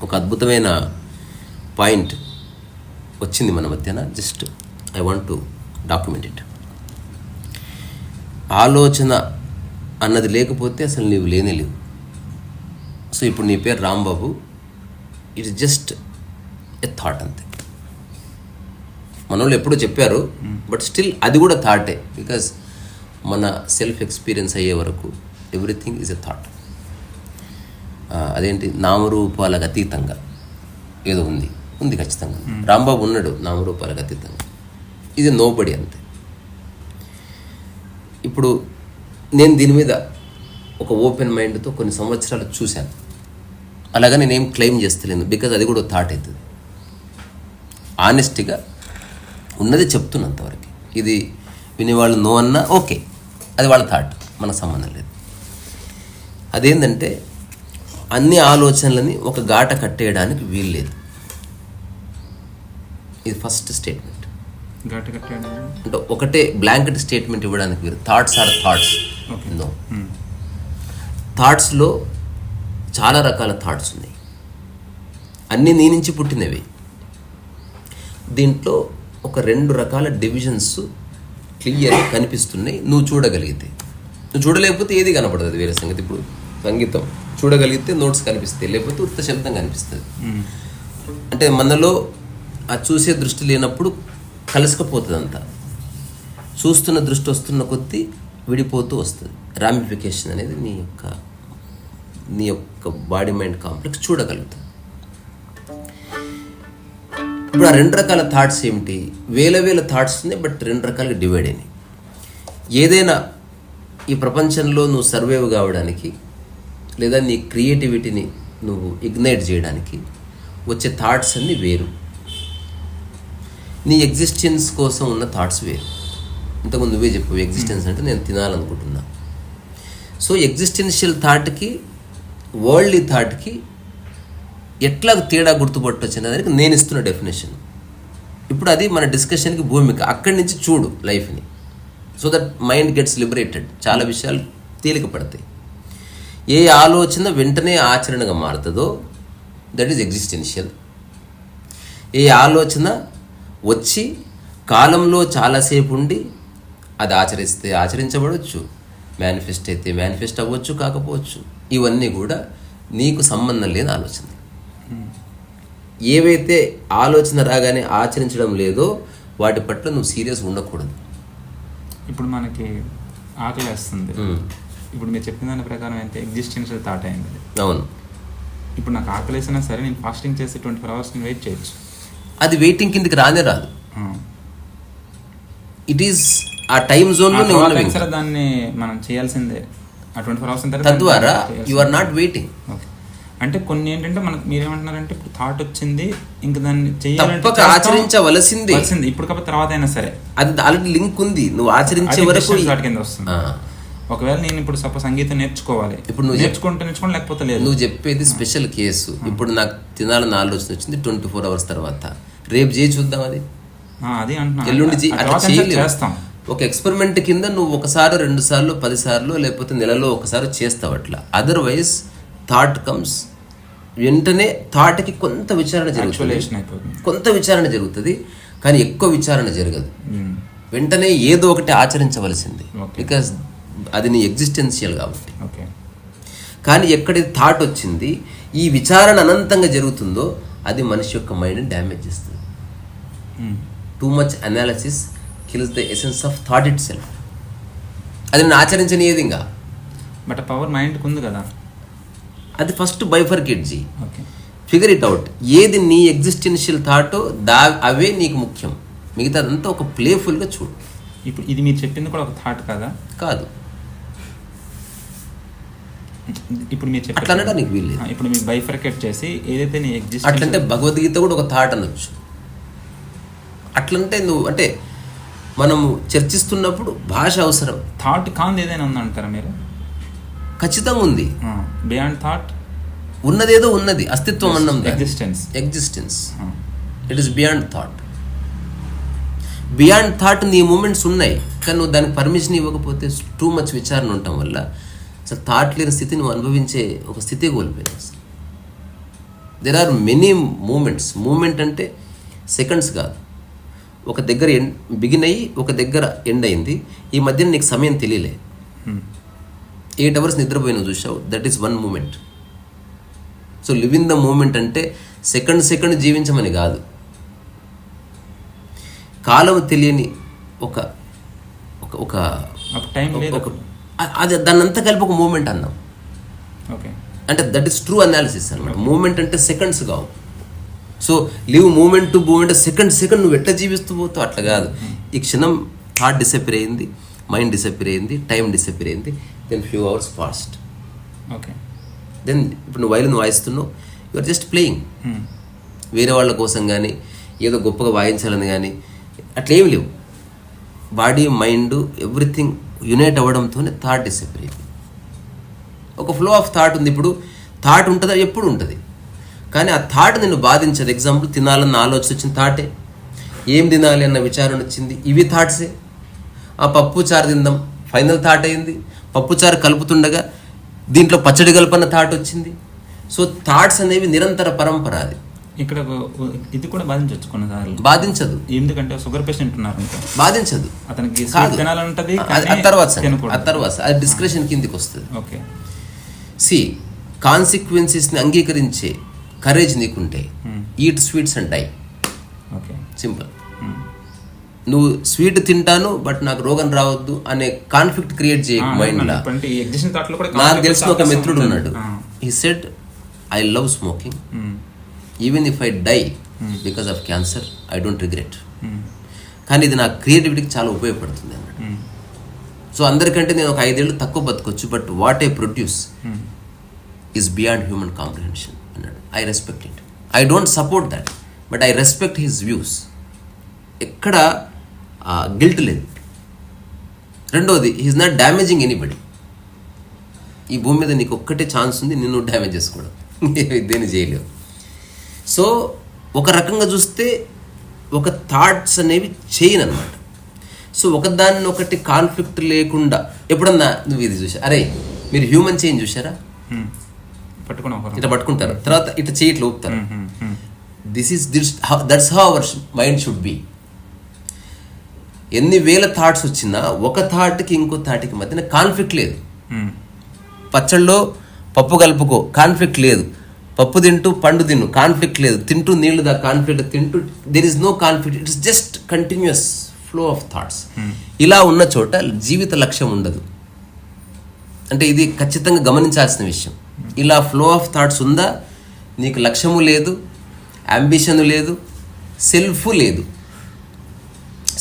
ఒక అద్భుతమైన పాయింట్ వచ్చింది మన మధ్యన. Just I want to document it. ఆలోచన అన్నది లేకపోతే అసలు నీవు లేవు. సో ఇప్పుడు నీ పేరు Rambabu, it's just a thought అంతే. మన వాళ్ళు ఎప్పుడో చెప్పారు, బట్ స్టిల్ అది కూడా థాటే. బికాజ్ మన సెల్ఫ్ ఎక్స్పీరియన్స్ అయ్యే వరకు ఎవ్రీథింగ్ ఈజ్ ఎ థాట్. అదేంటి, నామరూపాలకు అతీతంగా ఏదో ఉంది ఖచ్చితంగా. రాంబాబు ఉన్నాడు నామరూపాలకు అతీతంగా. ఇది నోబడి అంతే. ఇప్పుడు నేను దీని మీద ఒక ఓపెన్ మైండ్తో కొన్ని సంవత్సరాలు చూశాను. అలాగా నేనేం క్లెయిమ్ చేస్తలేను, బికాజ్ అది కూడా థాట్ అవుతుంది. ఆనెస్ట్గా ఉన్నది చెప్తున్నంతవరకు. ఇది వినేవాళ్ళు నో అన్నా ఓకే, అది వాళ్ళ థాట్, మనకు సంబంధం లేదు. అదేంటంటే అన్ని ఆలోచనలని ఒక గాట కట్టేయడానికి వీలు లేదు. ఇది ఫస్ట్ స్టేట్మెంట్. అంటే ఒకటే బ్లాంకెట్ స్టేట్మెంట్ ఇవ్వడానికి వీరు. Thoughts are thoughts. నో, థాట్స్లో చాలా రకాల థాట్స్ ఉన్నాయి, అన్నీ నీ నుంచి పుట్టినవి. దీంట్లో ఒక 2 రకాల డివిజన్స్ క్లియర్గా కనిపిస్తున్నాయి నువ్వు చూడగలిగితే. నువ్వు చూడలేకపోతే ఏది కనపడదు, అది వేరే సంగతి. ఇప్పుడు సంగీతం చూడగలిగితే నోట్స్ కనిపిస్తాయి, లేకపోతే ఉత్త శబ్దం కనిపిస్తుంది. అంటే మనలో ఆ చూసే దృష్టి లేనప్పుడు కలుసుకపోతుంది అంతా. చూస్తున్న దృష్టి వస్తున్న కొద్దీ విడిపోతూ వస్తుంది. రామిఫికేషన్ అనేది నీ యొక్క బాడీ మైండ్ కాంప్లెక్స్ చూడగలుగుతుంది. ఇప్పుడు ఆ 2 రకాల థాట్స్ ఏమిటి? వేల థాట్స్ ఉన్నాయి, బట్ 2 రకాలుగా డివైడ్ అయినాయి. ఏదైనా ఈ ప్రపంచంలో నువ్వు సర్వైవ్ కావడానికి, లేదా నీ క్రియేటివిటీని నువ్వు ఇగ్నైట్ చేయడానికి వచ్చే థాట్స్ అన్నీ వేరు. నీ ఎగ్జిస్టెన్స్ కోసం ఉన్న థాట్స్ వేరు. ఇంతకుముందు నువ్వే చెప్పు, ఎగ్జిస్టెన్స్ అంటే నేను తినాలనుకుంటున్నా. సో ఎగ్జిస్టెన్షియల్ థాట్కి వరల్డ్లీ థాట్కి ఎట్లా తేడా గుర్తుపట్టవచ్చు అనేదానికి నేను ఇస్తున్న డెఫినేషన్. ఇప్పుడు అది మన డిస్కషన్కి భూమిక. అక్కడి నుంచి చూడు లైఫ్ని, so that mind gets liberated. చాలా విషయాలు తేలిక పడతాయి. ఏ ఆలోచన వెంటనే ఆచరణగా మారుతుందో దట్ ఈజ్ ఎగ్జిస్టెన్షియల్. ఏ ఆలోచన వచ్చి కాలంలో చాలాసేపు ఉండి అది ఆచరిస్తే ఆచరించబడవచ్చు, మేనిఫెస్ట్ అయితే మేనిఫెస్ట్ అవ్వచ్చు, కాకపోవచ్చు. ఇవన్నీ కూడా నీకు సంబంధం లేని ఆలోచన. ఏవైతే ఆలోచన రాగానే ఆచరించడం లేదో వాటి పట్ల నువ్వు సీరియస్ ఉండకూడదు. ఇప్పుడు మనకి ఆకలి వేస్తుంది, ఇప్పుడు మీరు చెప్పిన దాని ప్రకారం అయితే ఎగ్జిస్టెన్షియల్ థాట్ అయింది. అవును. ఇప్పుడు నాకు ఆకలి వేసినా సరే నేను ఫాస్టింగ్ చేసి 24 hours నేను వెయిట్ చేయొచ్చు. అది వెయిటింగ్ కిందకి రాదు. ఇట్ ఈస్ ఆ టైం జోన్ లో దాన్ని మనం చేయాల్సిందే. ఆ 24 hours తద్వారా యు ఆర్ నాట్ వెయిటింగ్. అంటే కొన్ని ఏంటంటే మనకు మీరేమంటున్నారంటే ఇప్పుడు థాట్ వచ్చింది, ఇంకా దాన్ని తప్పక ఆచరించవలసింది. ఇప్పుడు కాకపోతే తర్వాత అయినా సరే అది ఆల్రెడీ లింక్ ఉంది. నువ్వు ఆచరించే వరకు కింద వస్తుంది. ఒకవేళ నేను ఇప్పుడు సపోజ్ సంగీతం నేర్చుకోవాలి, ఇప్పుడు నువ్వు నేర్చుకోండి లేకపోతే లేదు. నువ్వు చెప్పేది స్పెషల్ కేసు. ఇప్పుడు నాకు తినాలని ఆలోచన వచ్చింది 24 hours తర్వాత, రేపు చేయి చూద్దాం. అది ఎల్లుండి చేస్తాం. ఒక ఎక్స్పెరిమెంట్ కింద నువ్వు 1 సారి 2 సార్లు 10 సార్లు లేకపోతే నెలలో 1 సారి చేస్తావు అట్లా. అదర్వైజ్ థాట్ కమ్స్, వెంటనే థాట్కి కొంత విచారణ జరుగుతుంది, కానీ ఎక్కువ విచారణ జరగదు. వెంటనే ఏదో ఒకటి ఆచరించవలసింది, బికాస్ అది నీ ఎగ్జిస్టెన్షియల్ కాబట్టి. కానీ ఎక్కడైతే థాట్ వచ్చింది, ఈ విచారణ అనంతంగా జరుగుతుందో అది మనిషి యొక్క మైండ్ని డ్యామేజ్ చేస్తుంది. Too much analysis kills the essence of thought it self. అది నేను ఆచరించని ఏది ఇంకా. బట్ పవర్ మైండ్కి ఉంది కదా. అది ఫస్ట్ బైఫర్కేట్ జీ, ఫిగర్ ఇట్ అవుట్. ఏది నీ ఎగ్జిస్టెన్షియల్ థాటో అవే నీకు ముఖ్యం. మిగతాదంతా ఒక ప్లేఫుల్గా చూడు. ఇప్పుడు ఇది మీరు చెప్పింది కూడా ఒక థాట్ కదా? కాదు. ఇప్పుడు మీరు అట్లా అనడానికి వీల్లేదు. ఇప్పుడు మీరు బైఫర్కేట్ చేసి ఏదైతే నీ ఎగ్జిస్ట్, అట్లంటే భగవద్గీత కూడా ఒక థాట్ అనొచ్చు. అట్లంటే నువ్వు అంటే మనము చర్చిస్తున్నప్పుడు భాష అవసరం. థాట్ కాంది ఏదైనా ఉందంటారా మీరు? ఖచ్చితంగా ఉంది. బియాండ్ థాట్ ఉన్నదేదో ఉన్నది, అస్తిత్వం అన్నం. Existence it is beyond thought. Beyond thought నీ మూమెంట్స్ ఉన్నాయి, కానీ నువ్వు దానికి పర్మిషన్ ఇవ్వకపోతే టూ మచ్ విచారణ ఉండటం వల్ల అసలు థాట్ లేని స్థితి నువ్వు అనుభవించే ఒక స్థితి కోల్పోయావు. అసలు there are many moments. Moment అంటే సెకండ్స్ కాదు, ఒక దగ్గర బిగిన్ అయ్యి ఒక దగ్గర ఎండ్ అయింది, ఈ మధ్యన నీకు సమయం తెలియలే. 8 hours నిద్రపోయినావు చూసావు, that is one moment. So live in the moment అంటే సెకండ్ జీవించమని కాదు, కాలం తెలియని ఒక ఒక అది దాన్నంతా కలిపి ఒక మూమెంట్ అన్నాం. అంటే దట్ ఈస్ ట్రూ అనాలిసిస్ అనమాట. మూమెంట్ అంటే సెకండ్స్ కావు. So live moment to moment, second నువ్వు ఎట్లా జీవిస్తూ పోతావు అట్లా కాదు. ఈ క్షణం థాట్ డిసపియర్ అయింది, మైండ్ డిసపియర్ అయింది, టైం డిసపియర్ అయింది, then few hours past. Then ఇప్పుడు నువ్వు వైలిన్ వాయిస్తున్నావు, యు ఆర్ జస్ట్ ప్లేయింగ్. వేరే వాళ్ళ కోసం కానీ ఏదో గొప్పగా వాయించాలని కానీ అట్లా ఏమి లేవు. బాడీ మైండ్ ఎవ్రీథింగ్ యునైట్ అవ్వడంతోనే థాట్ డిసపియర్ అయింది. ఒక ఫ్లో ఆఫ్ థాట్ ఉంది. ఇప్పుడు థాట్ ఉంటుందా? ఎప్పుడు ఉంటుంది, కానీ ఆ థాట్ నిన్ను బాధించదు. ఎగ్జాంపుల్, తినాలన్న ఆలోచన వచ్చిన థాటే, ఏం తినాలి అన్న విచారణ వచ్చింది, ఇవి థాట్సే. ఆ పప్పు చారు తిందాం ఫైనల్ థాట్ అయింది. పప్పు చారు కలుపుతుండగా దీంట్లో పచ్చడి కలపన్న థాట్ వచ్చింది. సో థాట్స్ అనేవి నిరంతర పరంపర. అది ఇక్కడ ఇది కూడా బాధించవచ్చు కొన్నిసార్లు. బాధించదు, ఎందుకంటే షుగర్ పేషెంట్ ఉన్నారు, బాధించదు. అతనికి తర్వాత అది డిస్క్రిప్షన్ కిందికి వస్తుంది. ఓకే, సి కాన్సిక్వెన్సెస్ని అంగీకరించే కరేజ్ నీకుంటే eat sweets and die. Okay, simple. నువ్వు స్వీట్ తింటాను బట్ నాకు రోగం రావద్దు అనే కాన్ఫ్లిక్ట్ క్రియేట్ చేయకు మైండ్లో. నాకు తెలిసిన ఒక మిత్రుడు ఉన్నాడు, he said I love smoking, even if I die because of cancer I don't regret. కానీ ఇది నా క్రియేటివిటీకి చాలా ఉపయోగపడుతుంది అన్నాడు. సో అందరికంటే నేను ఒక 5 ఏళ్ళు తక్కువ బతకొచ్చు, but what I produce is beyond human comprehension అన్నాడు. I respect it. I don't support that, but I respect his views. ఎక్కడ గిల్ట్ లేదు. రెండోది, హీఈస్ నాట్ డ్యామేజింగ్ ఎనీబడి. ఈ భూమి మీద నీకు ఒక్కటే ఛాన్స్ ఉంది, నిన్ను డ్యామేజ్ చేసుకోవడం, దేన్ని చేయలేవు. సో ఒక రకంగా చూస్తే ఒక థాట్స్ అనేవి చేయను అనమాట. సో ఒకదాన్ని ఒకటి కాన్ఫ్లిక్ట్ లేకుండా ఎప్పుడన్నా నువ్వు ఇది చూసా, అరే మీరు హ్యూమన్ చైన్ చూసారా, ఇట్లా పట్టుకుంటారు, తర్వాత ఇట్లా చేయి ఇట్లా ఊపుతారు. That's how our mind should be. ఎన్ని వేల థాట్స్ వచ్చినా ఒక థాట్కి ఇంకో థాట్కి మధ్యన కాన్ఫ్లిక్ట్ లేదు. పచ్చళ్ళలో పప్పు కలుపుకో, కాన్ఫ్లిక్ట్ లేదు. పప్పు తింటూ పండు తిను, కాన్ఫ్లిక్ట్ లేదు. తింటూ నీళ్లు దా, కాన్ఫ్లిక్ట్. తింటూ there is no conflict, it's just continuous flow of thoughts. ఇలా ఉన్న చోట జీవిత లక్ష్యం ఉండదు. అంటే ఇది ఖచ్చితంగా గమనించాల్సిన విషయం. ఇలా ఫ్లో ఆఫ్ థాట్స్ ఉందా, నీకు లక్ష్యము లేదు, అంబిషన్ లేదు, సెల్ఫ్ లేదు.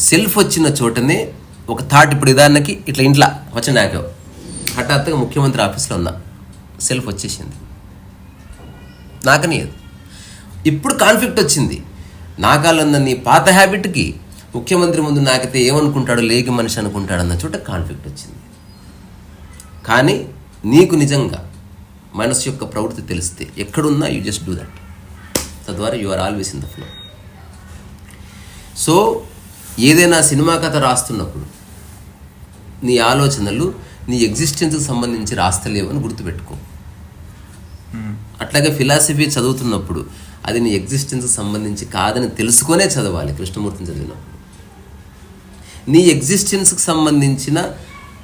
సెల్ఫ్ వచ్చిన చోటనే ఒక థాట్, ఇప్పుడు ఉదాహరణకి ఇట్లా ఇంట్లో వచ్చిన నాకు హఠాత్తుగా ముఖ్యమంత్రి ఆఫీస్లో ఉన్నా, సెల్ఫ్ వచ్చేసింది, నాకని. ఇప్పుడు కాన్ఫ్లిక్ట్ వచ్చింది. నాకాలన్న నీ పాత హ్యాబిట్కి ముఖ్యమంత్రి ముందు నాకైతే ఏమనుకుంటాడో, లేకి మనిషి అనుకుంటాడన్న చోట కాన్ఫ్లిక్ట్ వచ్చింది. కానీ నీకు నిజంగా మనసు యొక్క ప్రవృత్తి తెలిస్తే ఎక్కడున్నా యూ జస్ట్ డూ దట్. తద్వారా you are always in the flow. So ఏదైనా సినిమా కథ రాస్తున్నప్పుడు నీ ఆలోచనలు నీ ఎగ్జిస్టెన్స్కి సంబంధించి రాస్తలేవు అని గుర్తుపెట్టుకో. అట్లాగే ఫిలాసఫీ చదువుతున్నప్పుడు అది నీ ఎగ్జిస్టెన్స్కి సంబంధించి కాదని తెలుసుకొనే చదవాలి. కృష్ణమూర్తిని చదివినప్పుడు నీ ఎగ్జిస్టెన్స్కి సంబంధించిన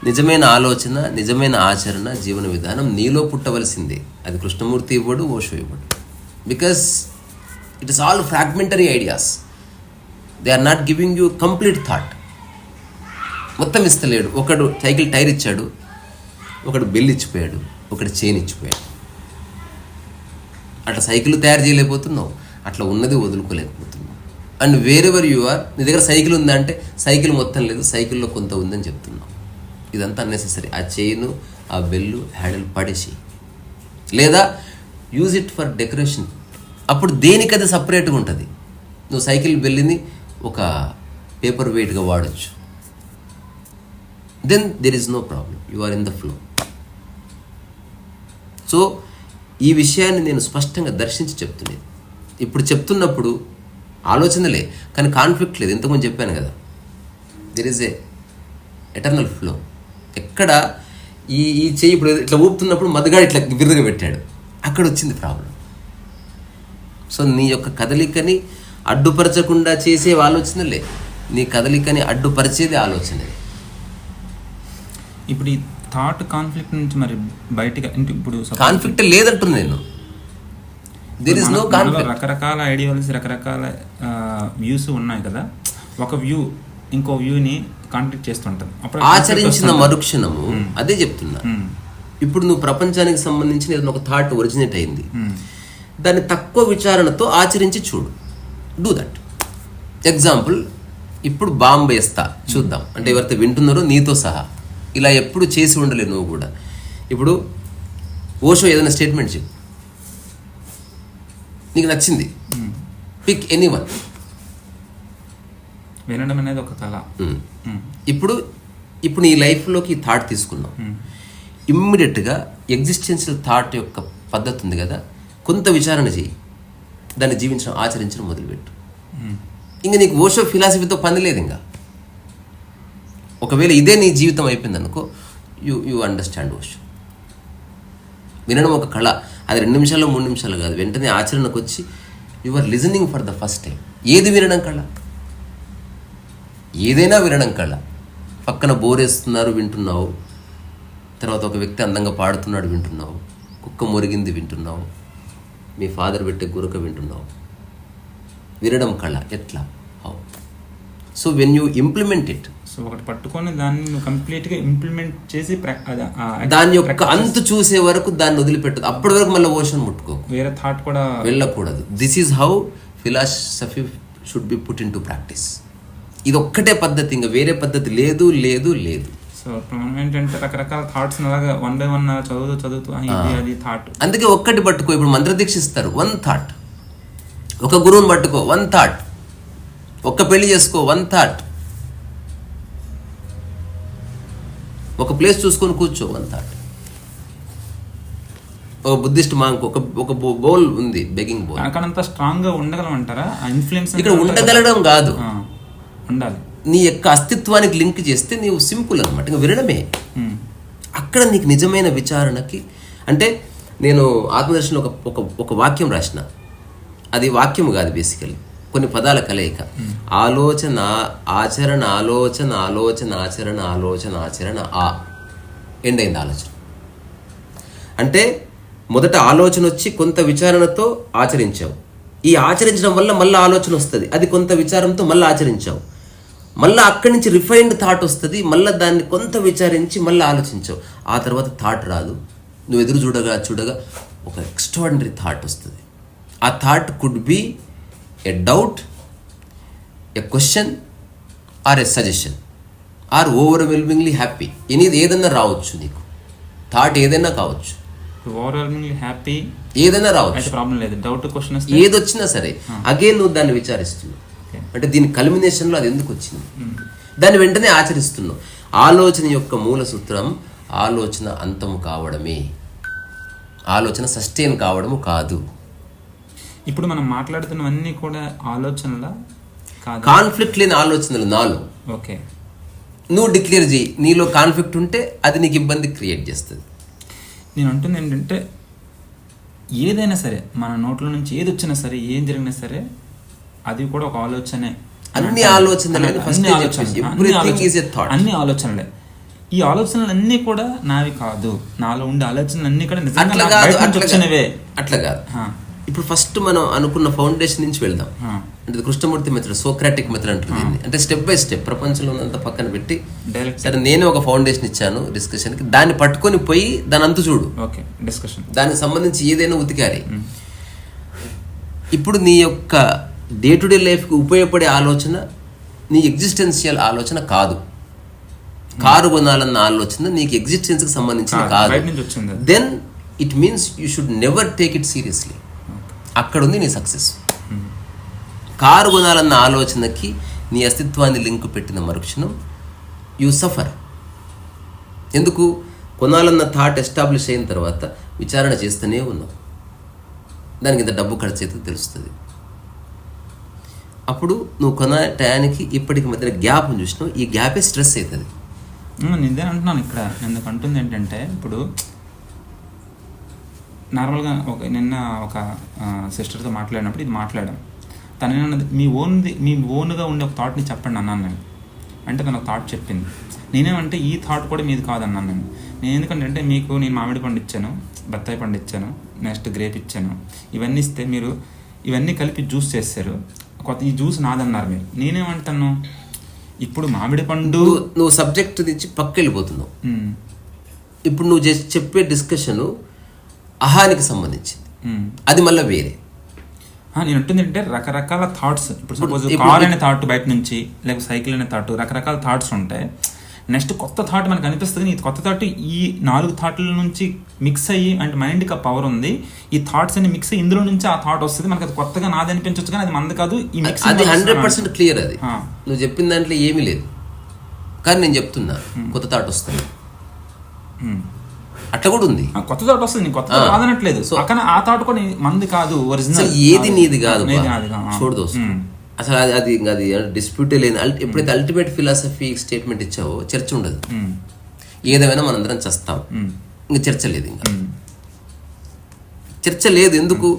నిజమైన ఆలోచన, నిజమైన ఆచరణ, జీవన విధానం నీలో పుట్టవలసిందే. అది కృష్ణమూర్తి ఇవ్వడు, ఓషో ఇవ్వడు. Because it is all fragmentary ideas. They are not giving you complete thought. మొత్తం ఇస్తలేడు. ఒకడు సైకిల్ టైర్ ఇచ్చాడు, ఒకడు బెల్ ఇచ్చిపోయాడు, ఒకడు చైన్ ఇచ్చిపోయాడు. అట్లా సైకిల్ తయారు చేయలేకపోతున్నావు, అట్లా ఉన్నది వదులుకోలేకపోతున్నావు. అండ్ వేరెవర్ యు ఆర్, నీ దగ్గర సైకిల్ ఉందంటే సైకిల్ మొత్తం లేదు, సైకిల్లో కొంత ఉందని చెప్తున్నావు. ఇదంతా అన్నెసెసరీ. ఆ చైను, ఆ బెల్లు, హ్యాండిల్ పడేసి, లేదా యూజ్ ఇట్ ఫర్ డెకరేషన్. అప్పుడు దేనికి అది సపరేట్గా ఉంటుంది. నువ్వు సైకిల్ బెల్లిని ఒక పేపర్ వెయిట్గా వాడచ్చు. Then there is no problem, you are in the flow. So ఈ విషయాన్ని నేను స్పష్టంగా దర్శించి చెప్తున్నాను. ఇప్పుడు చెప్తున్నప్పుడు ఆలోచనలే, కానీ కాన్ఫ్లిక్ట్ లేదు. ఇంతకుముందు చెప్పాను కదా, there is a eternal flow. ఎక్కడ ఈ ఈ చెయ్యి ఇప్పుడు ఇట్లా ఊపుతున్నప్పుడు మధుగాడు ఇట్లా విరుదుగా పెట్టాడు, అక్కడ వచ్చింది ప్రాబ్లం. సో నీ యొక్క కదలికని అడ్డుపరచకుండా చేసే ఆలోచనలే, నీ కదలికని అడ్డుపరిచేది ఆలోచనే. ఇప్పుడు ఈ థాట్ కాన్ఫ్లిక్ట్ నుంచి మరి బయటికి అంటే ఇప్పుడు కాన్ఫ్లిక్ట్ లేదంటున్నా నేను. There is no conflict. రకరకాల ఐడియాలజీస్, రకరకాల వ్యూస్ ఉన్నాయి కదా. ఒక వ్యూ ఇంకో వ్యూని కాంట్రాక్ట్ చేస్తుంటుంది. అప్పుడు ఆచరించిన మరుక్షణము అదే చెప్తున్నా. ఇప్పుడు నువ్వు ప్రపంచానికి సంబంధించిన ఏదైనా ఒక థాట్ ఒరిజినేట్ అయింది, దాన్ని తక్కువ విచారణతో ఆచరించి చూడు. Do that. ఎగ్జాంపుల్, ఇప్పుడు బాంబు వేస్తా చూద్దాం అంటే ఎవరైతే వింటున్నారో నీతో సహా ఇలా ఎప్పుడు చేసి ఉండలేవు నువ్వు కూడా. ఇప్పుడు ఓషో ఏదైనా స్టేట్మెంట్ చెప్పు, నీకు నచ్చింది, పిక్ ఎనీ వన్. వినడం అనేది ఒక కళ. ఇప్పుడు నీ లైఫ్లోకి ఈ థాట్ తీసుకున్నావు, ఇమ్మీడియట్గా ఎగ్జిస్టెన్షియల్ థాట్ యొక్క పద్ధతి ఉంది కదా, కొంత విచారణ చేయి, దాన్ని జీవించడం ఆచరించడం మొదలుపెట్టు. ఇంకా నీకు ఓషో ఫిలాసఫీతో పని లేదు. ఇంకా ఒకవేళ ఇదే నీ జీవితం అయిపోయింది అనుకో, యూ అండర్స్టాండ్ ఓషో. వినడం ఒక కళ, అది 2 నిమిషాలు 3 నిమిషాలు కాదు, వెంటనే ఆచరణకు వచ్చి you are listening for the first time. ఏది వినడం కళ? ఏదైనా వినడం కళ. పక్కన బోరేస్తున్నారు వింటున్నావు, తర్వాత ఒక వ్యక్తి అందంగా పాడుతున్నాడు వింటున్నావు, కుక్క మురిగింది వింటున్నావు, మీ ఫాదర్ పెట్టే గురక వింటున్నావు. వినడం కళ. ఎట్లా? How? So when you implement it, so ఒకటి పట్టుకొని దాన్ని నువ్వు కంప్లీట్గా ఇంప్లిమెంట్ చేసి దాని యొక్క అంతు చూసే వరకు దాన్ని వదిలిపెట్టదు. అప్పటి వరకు మళ్ళీ ఓషన్ ముట్టుకోకు, వేరే థాట్ కూడా వెళ్ళకూడదు. This is how philosophy should be put in to practice. ఇది ఒక్కటే పద్ధతి, ఇంకా వేరే పద్ధతి లేదు లేదు లేదు. సో మనం ఏంటంటే రకరకాల థాట్స్ అలాగా 1 by 1 చదువుతూ అది థాట్. అందుకే ఒక్కటి పట్టుకో. ఇప్పుడు మంత్రదీక్ష ఇస్తారు, 1 థాట్. ఒక గురువుని పట్టుకో, 1 థాట్. ఒక్క పెళ్లి చేసుకో, 1 థాట్. ఒక ప్లేస్ చూసుకొని కూర్చో, 1 థాట్. ఒక బుద్ధిస్ట్ మాంక్ ఒక బౌల్ ఉంది, బెగింగ్ బౌల్. అక్కడంతా స్ట్రాంగ్ గా ఉండగలమంటారా? ఇన్ఫ్లుయెన్స్ ఇక్కడ ఉండగలడం కాదు, ఉండాలి. నీ యొక్క అస్తిత్వానికి లింక్ చేస్తే నీవు సింపుల్ అనమాట, ఇంకా వినడమే. అక్కడ నీకు నిజమైన విచారణకి అంటే నేను ఆత్మదర్శనం ఒక వాక్యం రాసిన, అది వాక్యం కాదు, బేసికలీ కొన్ని పదాల కలయిక. ఆలోచన ఆచరణ, ఆలోచన ఆలోచన ఆచరణ, ఆలోచన ఆచరణ, ఎండ్ అయింది ఆలోచన. అంటే మొదట ఆలోచన వచ్చి కొంత విచారణతో ఆచరించావు, ఈ ఆచరించడం వల్ల మళ్ళీ ఆలోచన వస్తుంది, అది కొంత విచారంతో మళ్ళీ ఆచరించావు, మళ్ళీ అక్కడి నుంచి రిఫైన్డ్ థాట్ వస్తుంది, మళ్ళీ దాన్ని కొంత విచారించి మళ్ళీ ఆలోచించావు. ఆ తర్వాత థాట్ రాదు, నువ్వు ఎదురు చూడగా ఒక ఎక్స్ట్రాడినరీ థాట్ వస్తుంది. ఆ thought could be a doubt, a question, or a suggestion, or overwhelmingly happy. ఏదైనా రావచ్చు, నీకు థాట్ ఏదైనా కావచ్చు, ఓవర్వెల్మింగ్లీ హ్యాపీ ఏదైనా రావచ్చు, ప్రాబ్లం లేదు. డౌట్, క్వశ్చన్ ఏదొచ్చినా సరే అగైన్ నువ్వు దాన్ని విచారిస్తున్నావు. అంటే దీని కల్మినేషన్లో అది ఎందుకు వచ్చింది, దాన్ని వెంటనే ఆచరిస్తున్నావు. ఆలోచన యొక్క మూల సూత్రం ఆలోచన అంతము కావడమే, ఆలోచన సస్టైన్ కావడము కాదు. ఇప్పుడు మనం మాట్లాడుతున్నవన్నీ కూడా ఆలోచనల కాదు, కాన్ఫ్లిక్ట్ లేని ఆలోచనలు నాలో. ఓకే, నువ్వు డిక్లేర్ చేయి, నీలో కాన్ఫ్లిక్ట్ ఉంటే అది నీకు ఇబ్బంది క్రియేట్ చేస్తుంది. నేను అంటుంది ఏంటంటే ఏదైనా సరే మన నోట్ల నుంచి ఏది వచ్చినా సరే, ఏం జరిగినా సరే అది కూడా ఒక ఆలోచనే. అన్ని ఆలోచనలే, అన్ని ఆలోచనలే. ఈ ఆలోచనలన్నీ కూడా నావి కాదు, నాలో ఉండే ఆలోచనలన్నీ కూడా నిజంగా అట్లా కాదు. ఇప్పుడు ఫస్ట్ మనం అనుకున్న ఫౌండేషన్ నుంచి వెళ్దాం. అంటే కృష్ణమూర్తి మెథడ్, సోక్రాటిక్ మెథడ్ అంటుంది. అంటే స్టెప్ బై స్టెప్ ప్రపంచంలో ఉన్నంత పక్కన పెట్టి, సరే నేను ఒక ఫౌండేషన్ ఇచ్చాను డిస్కషన్కి, దాన్ని పట్టుకొని పోయి దాని అంతు చూడు. ఓకే, డిస్కషన్ దానికి సంబంధించి ఏదైనా ఉతికారి. ఇప్పుడు నీ యొక్క డే టు డే లైఫ్కి ఉపయోగపడే ఆలోచన నీ ఎగ్జిస్టెన్షియల్ ఆలోచన కాదు. కారు కొనాలన్న ఆలోచన నీకు ఎగ్జిస్టెన్స్కి సంబంధించిన కాదు. Then it means you should never take it seriously. అక్కడ ఉంది నీ సక్సెస్. కారు కొనాలన్న ఆలోచనకి నీ అస్తిత్వాన్ని లింక్ పెట్టిన మరుక్షణం యూ సఫర్. ఎందుకు? కొనాలన్న థాట్ ఎస్టాబ్లిష్ అయిన తర్వాత విచారణ చేస్తూనే ఉన్నావు, దానికి ఇంత డబ్బు ఖర్చు అయితే తెలుస్తుంది. అప్పుడు నువ్వు కొన్న టయానికి ఇప్పటికి మధ్యన గ్యాప్ చూసినావు, ఈ గ్యాపే స్ట్రెస్ అవుతుంది. నిజే అంటున్నాను. ఇక్కడ ఎందుకు అంటుంది ఏంటంటే, ఇప్పుడు నార్మల్గా నిన్న ఒక సిస్టర్తో మాట్లాడినప్పుడు ఇది మాట్లాడాం. తను ఏమన్నది, మీ ఓన్గా ఉండే ఒక థాట్ని చెప్పండి అన్నాను నేను. అంటే తను ఒక థాట్ చెప్పింది. నేనేమంటే ఈ థాట్ కూడా మీది కాదన్నాను నేను ఎందుకంటే మీకు నేను మామిడి పండు ఇచ్చాను, బత్తాయి పండు ఇచ్చాను, నెక్స్ట్ గ్రేప్ ఇచ్చాను, ఇవన్నీ ఇస్తే మీరు ఇవన్నీ కలిపి జ్యూస్ చేస్తారు, కొత్త ఈ జ్యూస్ నాదన్నారు మీరు. నేనేమంటాను, ఇప్పుడు మామిడి పండు నువ్వు సబ్జెక్ట్ నుంచి పక్క వెళ్ళిపోతున్నావు. ఇప్పుడు నువ్వు చెప్పే డిస్కషన్ అహానికి సంబంధించింది, అది మళ్ళీ వేరే. నేను అంటుంది అంటే రకరకాల థాట్స్. ఇప్పుడు సపోజ్ కార్ అనే థాట్ బయట నుంచి, లేకపోతే సైకిల్ అనే థాట్, రకరకాల థాట్స్ ఉంటాయి. నెక్స్ట్ కొత్త థాట్ మనకు అనిపిస్తుంది. ఈ కొత్త థాట్ ఈ 4 థాట్ల నుంచి మిక్స్ అయ్యి, అంటే మైండ్కి ఆ పవర్ ఉంది, ఈ థాట్స్ అన్ని మిక్స్ అయ్యి ఇందులో నుంచి ఆ థాట్ వస్తుంది. మనకు అది కొత్తగా నాది అనిపించవచ్చు, కానీ అది మంది కాదు. ఈ మిక్స్ అది 100% క్లియర్. అది నువ్వు చెప్పిన దాంట్లో ఏమీ లేదు. కానీ నేను చెప్తున్నా కొత్త థాట్ వస్తుంది, అట్లా కూడా ఉంది. కొత్త థాట్ వస్తుంది, కొత్త థాట్ కాదనట్లేదు. సో కానీ ఆ థాట్ కూడా మంది కాదు, ఒరిజినల్. ఏది నీది కాదు, చూడదు అసలు. అది డిస్ప్యూటే లేదు. ఎప్పుడైతే అల్టిమేట్ ఫిలాసఫీ స్టేట్మెంట్ ఇచ్చావో చర్చ ఉండదు. ఏదేమైనా మనందరం చస్తాం, ఇంకా చర్చ లేదు. ఇంకా చర్చ లేదు. ఎందుకు?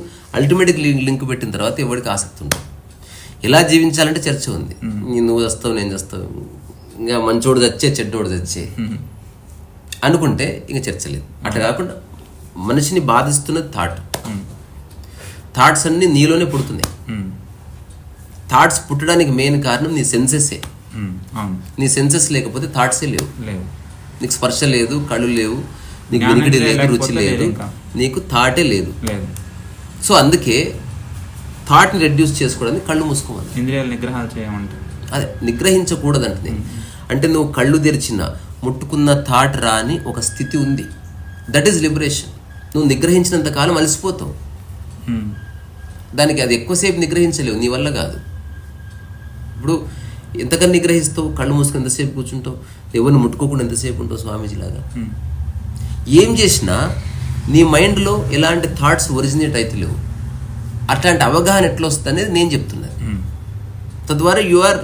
అల్టిమేట్ లింక్ పెట్టిన తర్వాత ఎవరికి ఆసక్తి ఉండదు. ఎలా జీవించాలంటే చర్చ ఉంది. నువ్వు చస్తావు, నేను చస్తావు, ఇంకా మంచోడు చచ్చే చెడ్డోడు చచ్చే అనుకుంటే ఇంకా చర్చ లేదు. అట్లా కాకుండా మనిషిని బాధిస్తున్న థాట్స్ అన్ని నీలోనే పుడుతున్నాయి. థాట్స్ పుట్టడానికి మెయిన్ కారణం నీ సెన్సెసే. నీ సెన్సెస్ లేకపోతే థాట్సే లేవు. నీకు స్పర్శ లేదు, కళ్ళు లేవు, నీకు వినికిడి లేదు, రుచి లేదు, నీకు థాటే లేదు. సో అందుకే థాట్ని రెడ్యూస్ చేసుకోవడానికి కళ్ళు మూసుకోవాలి. ఇంద్రియాలు నిగ్రహాలు చేయమంటే అదే నిగ్రహించకూడదంటే, అంటే నువ్వు కళ్ళు తెరిచిన ముట్టుకున్న థాట్ రాని ఒక స్థితి ఉంది. That is liberation. నువ్వు నిగ్రహించినంత కాలం అలసిపోతావు. దానికి అది ఎక్కువసేపు నిగ్రహించలేవు, నీ వల్ల కాదు. ఇప్పుడు ఎంతకన్నా నిగ్రహిస్తావు? కళ్ళు మూసుకొని ఎంతసేపు కూర్చుంటావు? ఎవరిని ముట్టుకోకుండా ఎంతసేపు ఉంటావు స్వామీజీలాగా? ఏం చేసినా నీ మైండ్లో ఎలాంటి థాట్స్ ఒరిజినేట్ అయితే లేవు. అట్లాంటి అవగాహన ఎట్లా వస్తుంది అనేది నేను చెప్తున్నాను. తద్వారా యు ఆర్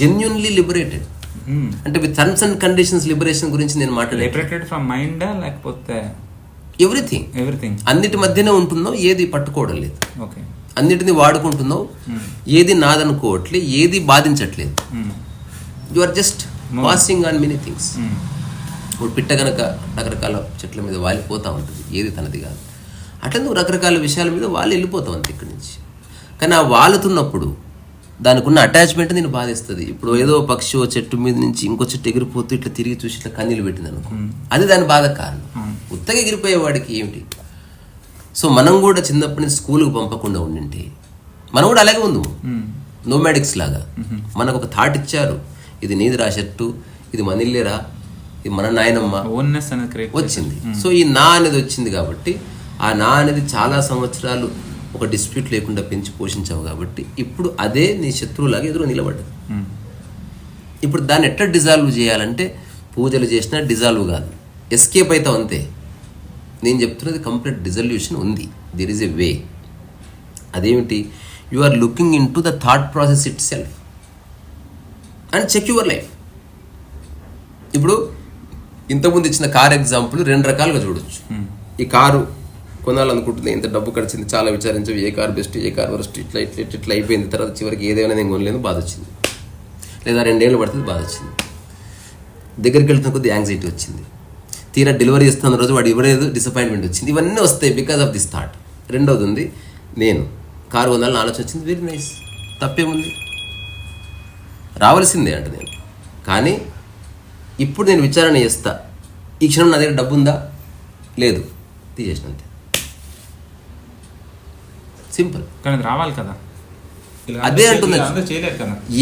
జెన్యున్లీ లిబరేటెడ్. అంటే with terms and conditions liberation గురించి నేను మాట్లాడేటెడ్ ఫ్రమ్ మైండ్, లేకపోతే ఎవ్రీథింగ్ అన్నిటి మధ్యనే ఉంటున్నావు. ఏది పట్టుకోవడం లేదు, ఓకే, అన్నిటిని వాడుకుంటున్నావు. ఏది నాదనుకోవట్లేదు, ఏది బాధించట్లేదు. You are just passing on many things. ఇప్పుడు పిట్ట కనుక రకరకాల చెట్ల మీద వాలిపోతూ ఉంటుంది, ఏది తనది కాదు. అట్లా నువ్వు రకరకాల విషయాల మీద వాళ్ళు వెళ్ళిపోతావు అంతే ఇక్కడి నుంచి. కానీ ఆ వాలుతున్నప్పుడు దానికి ఉన్న అటాచ్మెంట్ నేను బాధిస్తుంది. ఇప్పుడు ఏదో పక్షి చెట్టు మీద నుంచి ఇంకో చెట్టు ఎగిరిపోతూ ఇట్లా తిరిగి చూసి ఇట్లా కన్నీళ్ళు పెట్టింది అనుకో, అది దాని బాధ కారణం. ఉత్తగా ఎగిరిపోయేవాడికి ఏమిటి? సో మనం కూడా చిన్నప్పటి నుంచి స్కూల్కి పంపకుండా ఉండింటే మనం కూడా అలాగే ఉందాము, నోమాడిక్స్ లాగా. మనకు ఒక థాట్ ఇచ్చారు, ఇది నీదిరా షర్టు, ఇది మన ఇల్లేరా, ఇది మన నాయనమ్మ వచ్చింది. సో ఈ నా అనేది వచ్చింది కాబట్టి, ఆ నా అనేది చాలా సంవత్సరాలు ఒక డిస్ప్యూట్ లేకుండా పెంచి పోషించావు కాబట్టి ఇప్పుడు అదే నీ శత్రువులాగా ఎదురు నిలబడ్డది. ఇప్పుడు దాన్ని ఎట్లా డిజాల్వ్ చేయాలంటే, పూజలు చేసినా డిజాల్వ్ కాదు, ఎస్కేప్ అవుతావు అంతే. నేను చెప్తున్నది కంప్లీట్ డిజల్యూషన్ ఉంది. There is a way. అదేమిటి? You are looking into the thought process itself and check your life. ఇప్పుడు ఇంతకుముందు ఇచ్చిన కార్ ఎగ్జాంపుల్ 2 రకాలుగా చూడొచ్చు. ఈ కారు కొనాలనుకుంటుంది, ఎంత డబ్బు ఖర్చింది, చాలా విచారించవు, ఏ కార్ బెస్ట్, ఏ కార్ వరస్ట్, ఇట్లా ఇట్లా ఇట్లా అయిపోయింది. తర్వాత చివరికి ఏదైనా నేను కొనలేదు, బాధ వచ్చింది. లేదా 2 ఏళ్ళు పడుతుంది, బాధ వచ్చింది. దగ్గరికి వెళ్తున్న కొద్ది యాంగ్జైటీ వచ్చింది. తీరా డెలివరీ ఇస్తున్న రోజు వాడు ఇవ్వలేదు, డిసప్పాయింట్మెంట్ వచ్చింది. ఇవన్నీ వస్తాయి బికాస్ ఆఫ్ దిస్ థాట్. రెండోది ఉంది, నేను కారు కొనాలని ఆలోచన వచ్చింది, వెరీ నైస్, తప్పేముంది, రావాల్సిందే అంట నేను. కానీ ఇప్పుడు నేను విచారణ చేస్తా, ఈ క్షణం నా దగ్గర డబ్బు ఉందా, లేదు, తీసేసినంతే, సింపుల్. కానీ రావాలి కదా, అదే అంటున్నా.